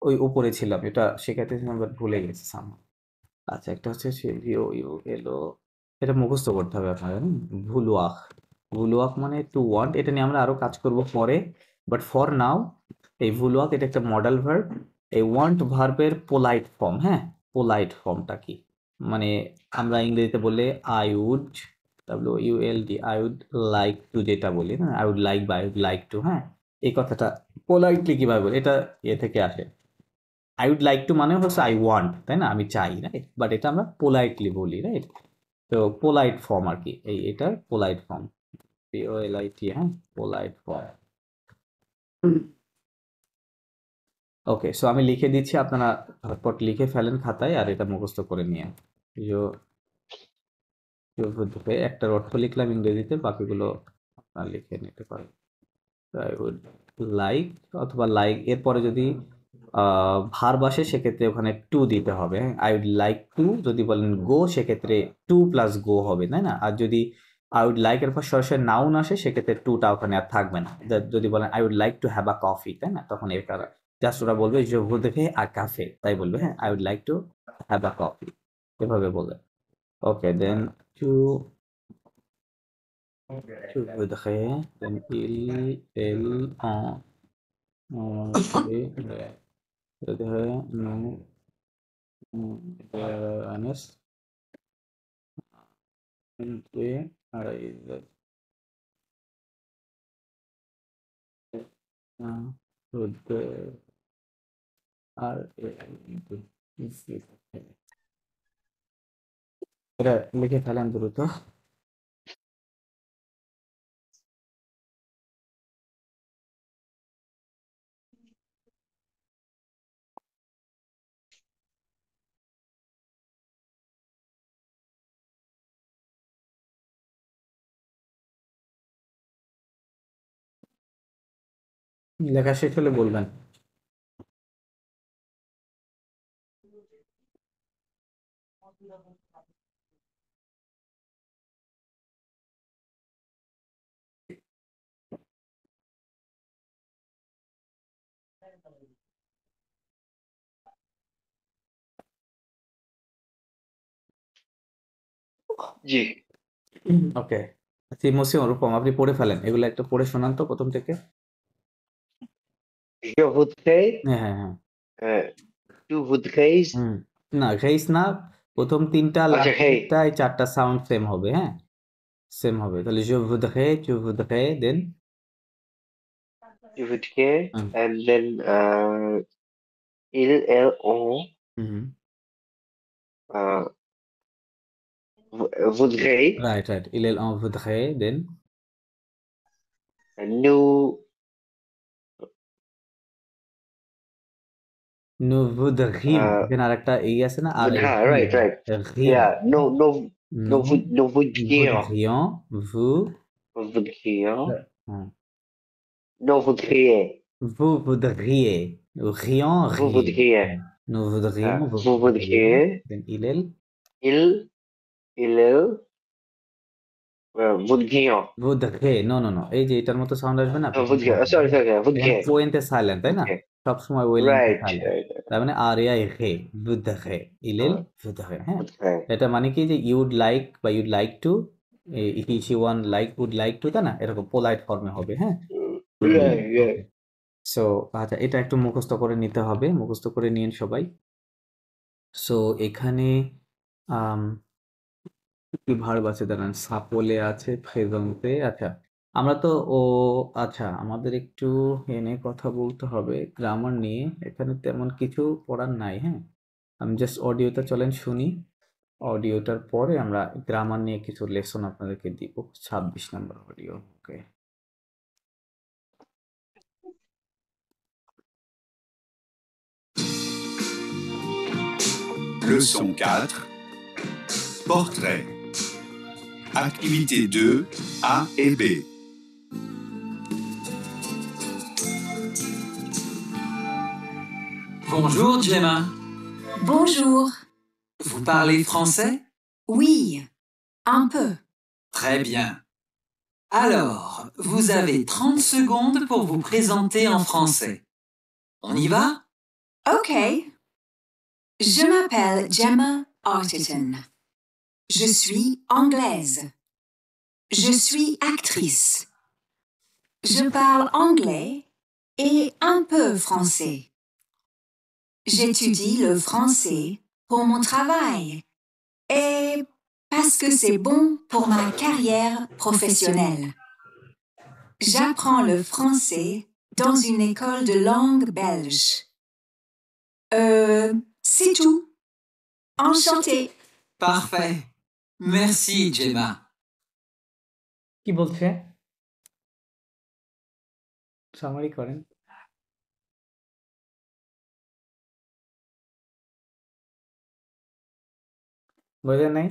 ওই উপরে ছিলাম, এটা শেখাতেছিলাম বাট ভুলে গেছি সামনে। আচ্ছা, একটা হচ্ছে এলো, এটা মুখস্থ করতে হবে আপনাদের। ভুলওয়াক, ভুলওয়াক মানে টু ওয়ান্ট, এটা নিয়ে আমরা আরো কাজ করব পরে, বাট ফর নাও এই ভুলওয়াক এটা একটা মডেল ভার্ব। এই ওয়ান্ট ভার্বের পোলাইট ফর্ম। হ্যাঁ, পোলাইট ফর্মটা কি, মানে আমরা ইংরেজিতে বললে I would, WULD, I would like to, যেটা বলি না, আই উড লাইক বা আই উড লাইক টু। হ্যাঁ, এই কথাটা পোলাইটলি কিভাবে বলি, এটা থেকে আসে। আই উড লাইক টু মানে হচ্ছে আই ওয়ান্ট, তাই না, আমি চাই, রাইট, বাট এটা আমরা পোলাইটলি বলি, রাইট। তো পোলাইট ফর্ম আর কি, এটার পোলাইট ফর্ম, POLIT। হ্যাঁ, পোলাইট ফর্ম। ওকে, সো আমি লিখে দিচ্ছি, আপনারা ঝটপট লিখে ফেলেন খাতায় আর এটা মুখস্থ করে নিয়ে। একটার অর্থ লিখলাম ইংরেজিতে, বাকিগুলো আপনারা লিখে নিতে পারেন। আই উড লাইক অথবা লাইক, এরপরে যদি ভার্ব আসে সেক্ষেত্রে ওখানে টু দিতে হবে। আই উড লাইক টু, যদি বলেন গো সেক্ষেত্রে টু প্লাস গো হবে, তাই না। আর যদি আই উড লাইক এর পর সরাসরি নাউন আসে সেক্ষেত্রে টুটা ওখানে আর থাকবে না। যদি বলেন I would like to have a coffee, তাই না, তখন এর কারণ জাস্ট ওরা বলবে যে দেখে আর কাফে, তাই বলবে হ্যাঁ I would like to have a coffee, এভাবে বলবে। ওকে, দেন টু voudrais, then elle, on voudrait, nous, Anas, এটা লিখে ফেলেন দ্রুত। লেখা শেষ হলে বলবেন। জি, ওকে, সিমোসিও রূপম, আপনি পড়ে ফেলেন এগুলো, একটু পড়ে শোনান তো প্রথম থেকে। je voudrais, হ্যাঁ হ্যাঁ হ্যাঁ, tu voudrais, না ঘেইস না, প্রথম তিনটা আচ্ছা, hey, লাস্টটা এই চারটা সাউন্ড সেম হবে। হ্যাঁ, সেম হবে, তাহলে je voudrais, tu voudrais, then tu voudrais, and then il, elle, on voudrait, right right, il en voudrait, then nous nous voudrions, এখানে আরেকটা এই আছে না, আর right, right, yeah, nous voudrions, vous voudrions, nous voudrions, vous voudriez, rions, vous voudriez, nous voudrions, vous voudriez, then il, elle, voudrions, voudrait, no no no, এই যে এটার মতো সাউন্ড আসবে না, voudrions, sorry, voudriez, পোয়েন্টে সাইলেন্ট, তাই না, সব সময় right, সাইলেন্ট, তার মানে আর ইয়া হে, voudrait, il voudrait। হ্যাঁ, voudrait, এটা মানে কি যে ইউড লাইক বা you'd like to, he she one like would like to, তাই না? এরকম পোলাইট ফর্মে হবে, হ্যাঁ? Yeah, yeah. ওকে। সো আচ্ছা, এটা একটু মুখস্থ করে নিতে হবে, মুখস্থ করে নিন সবাই। সো এখানে কি ভার্ব আছে দাঁড়ান, সাপোলে আছে, প্রেজেন্টে। আচ্ছা, আমরা তো আচ্ছা, আমাদের একটু এনে কথা বলতে হবে গ্রামার নিয়ে। এখানে তেমন কিছু পড়ার নাই, হ্যাঁ? আমি জাস্ট অডিওটা চলেন শুনি। অডিওটার পরে আমরা গ্রামার নিয়ে কিছু লেসন আপনাদেরকে দিব। 26 নম্বর audio. Okay. Leçon 4. Portrait. Activité 2, A et B. Bonjour Gemma. Bonjour. Vous parlez français? Oui, un peu. Très bien. Alors, vous avez 30 secondes pour vous présenter en français. On y va? Ok. Je m'appelle Gemma Arterton. Je suis anglaise. Je suis actrice. Je parle anglais et un peu français. J'étudie le français pour mon travail et parce que c'est bon pour ma carrière professionnelle. J'apprends le français dans une école de langue belge. C'est tout. Enchantée. Parfait. Merci Gemma. কি বলছে? সামারি করেন। বোঝেন নাই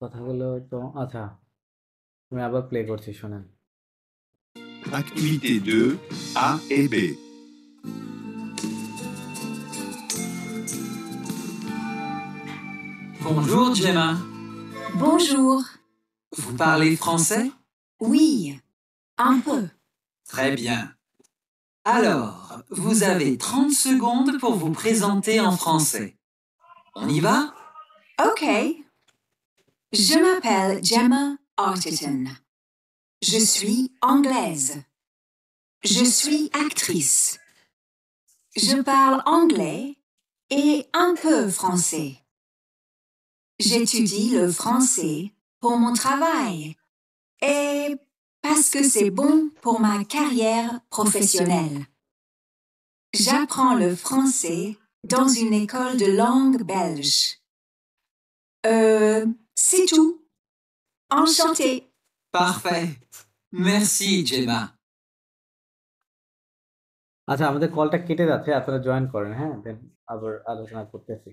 কথাগুলো? তো আচ্ছা, আমি আবার প্লে করছি, শোনেন। Activité 2, A et B. Bonjour Gemma. Bonjour. Vous parlez français? Oui, un peu. Très bien. Alors, vous avez 30 secondes pour vous présenter en français. On y va? Ok. Je m'appelle Gemma Arterton. Je suis anglaise. Je suis actrice. Je parle anglais et un peu français. J'étudie le français pour mon travail et parce que c'est bon pour ma carrière professionnelle. J'apprends le français dans une école de langue belge. C'est tout. Enchantée. Parfait. Merci Gemma. আচ্ছা, আমাদের কলটা কেটে যাচ্ছে, আপনারা জয়েন করেন, হ্যাঁ? দেন আবার আলোচনা করতেছি।